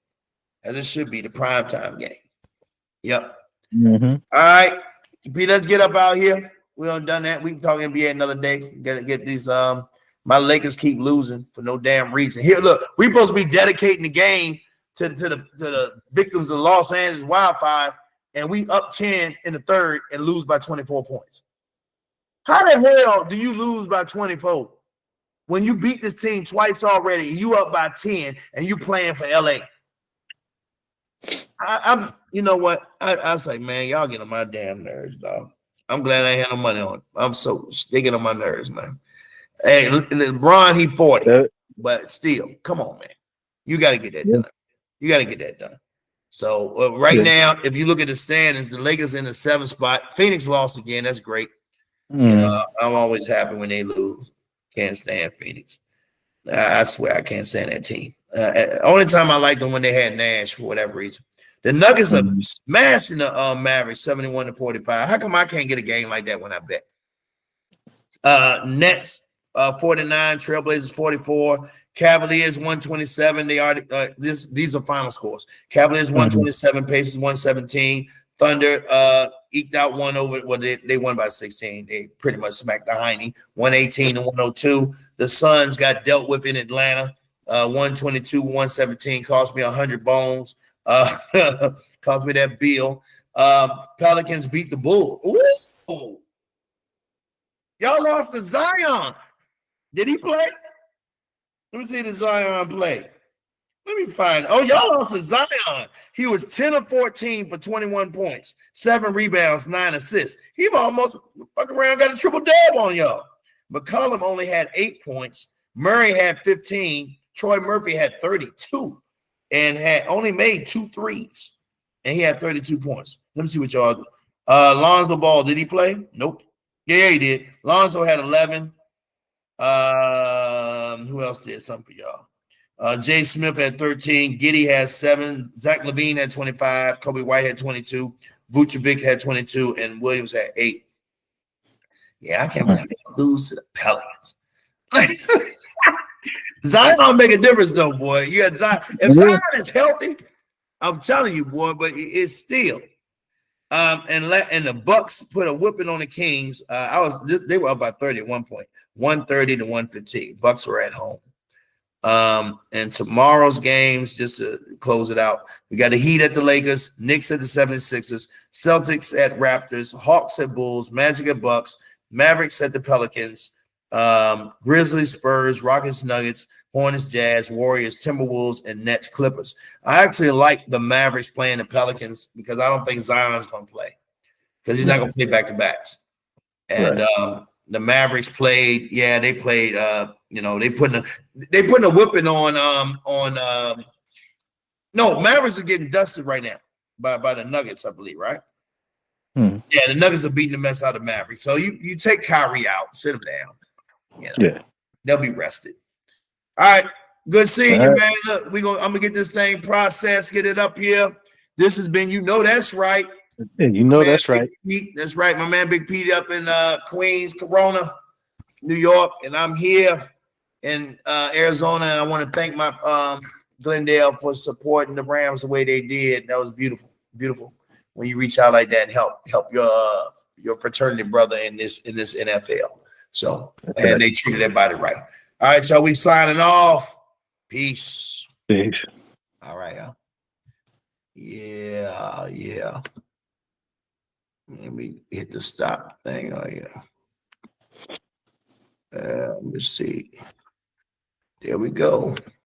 S1: as it should be, the primetime game. Yep. All right, B. Let's get up out here. We done that. We can talk NBA another day. Get these. My Lakers keep losing for no damn reason. Here, look, we supposed to be dedicating the game to the victims of Los Angeles wildfires, and we up 10 in the third and lose by 24 points. How the hell do you lose by 24 when you beat this team twice already? You up by 10 and you playing for LA? I'm. You know what? I say, man, y'all get on my damn nerves, dog. I'm glad I ain't had no money on it. They get on my nerves, man. Hey, LeBron, he 40, but still, come on, man. You got to get that done. You got to get that done. So right now, if you look at the standings, the Lakers in the 7th spot. Phoenix lost again. That's great. You know, I'm always happy when they lose. Can't stand Phoenix. I swear I can't stand that team. Only time I liked them when they had Nash for whatever reason. The Nuggets are smashing the Mavericks 71-45. How come I can't get a game like that when I bet? Nets 49, Trailblazers 44, Cavaliers 127. They are these are final scores. Cavaliers 127, Pacers 117. Thunder eked out one over. Well, they won by 16. They pretty much smacked the Heine 118-102. The Suns got dealt with in Atlanta 122-117. Cost me 100 bones. Cost me that bill. Pelicans beat the Bulls. Ooh. Y'all lost to Zion. Did he play? Let me see the Zion play. Let me find. Oh, y'all lost to Zion. He was 10 of 14 for 21 points, 7 rebounds, 9 assists. He almost fucking around got a triple dab on y'all. McCollum only had 8 points. Murray had 15. Troy Murphy had 32 and had only made 2 threes. And he had 32 points. Let me see what y'all do. Lonzo Ball, did he play? Nope. Yeah, he did. Lonzo had 11. Who else did something for y'all? Jay Smith had 13. Giddey had 7. Zach LaVine had 25. Kobe White had 22. Vucevic had 22. And Williams had 8. Yeah, I can't believe they lose to the Pelicans. Zion don't make a difference, though, boy. You got Zion. If Zion is healthy, I'm telling you, boy, but it's still. And the Bucks put a whipping on the Kings. They were up by 30 at one point, 130-115. Bucks were at home. And tomorrow's games, just to close it out, we got the Heat at the Lakers, Knicks at the 76ers, Celtics at Raptors, Hawks at Bulls, Magic at Bucks, Mavericks at the Pelicans, Grizzlies, Spurs, Rockets, Nuggets, Hornets, Jazz, Warriors, Timberwolves, and Nets, Clippers. I actually like the Mavericks playing the Pelicans because I don't think Zion's going to play because he's not going to play back-to-backs. And the Mavericks played. Yeah, they played. They putting a whipping on. No, Mavericks are getting dusted right now by the Nuggets, I believe, right? Yeah, the Nuggets are beating the mess out of Mavericks. So you take Kyrie out, sit him down. Yeah, they'll be rested. All right, good seeing you, man. Look, I'm gonna get this thing processed, get it up here. This has been, that's right.
S2: Yeah, that's right.
S1: That's right, my man, Big Pete up in Queens, Corona, New York, and I'm here in Arizona. And I want to thank my Glendale for supporting the Rams the way they did. That was beautiful, beautiful. When you reach out like that and help your fraternity brother in this NFL. So and they treated everybody right. All right, y'all, we signing off. Peace.
S2: Peace.
S1: All right, y'all. Yeah. Let me hit the stop thing. Oh, yeah. Let me see. There we go.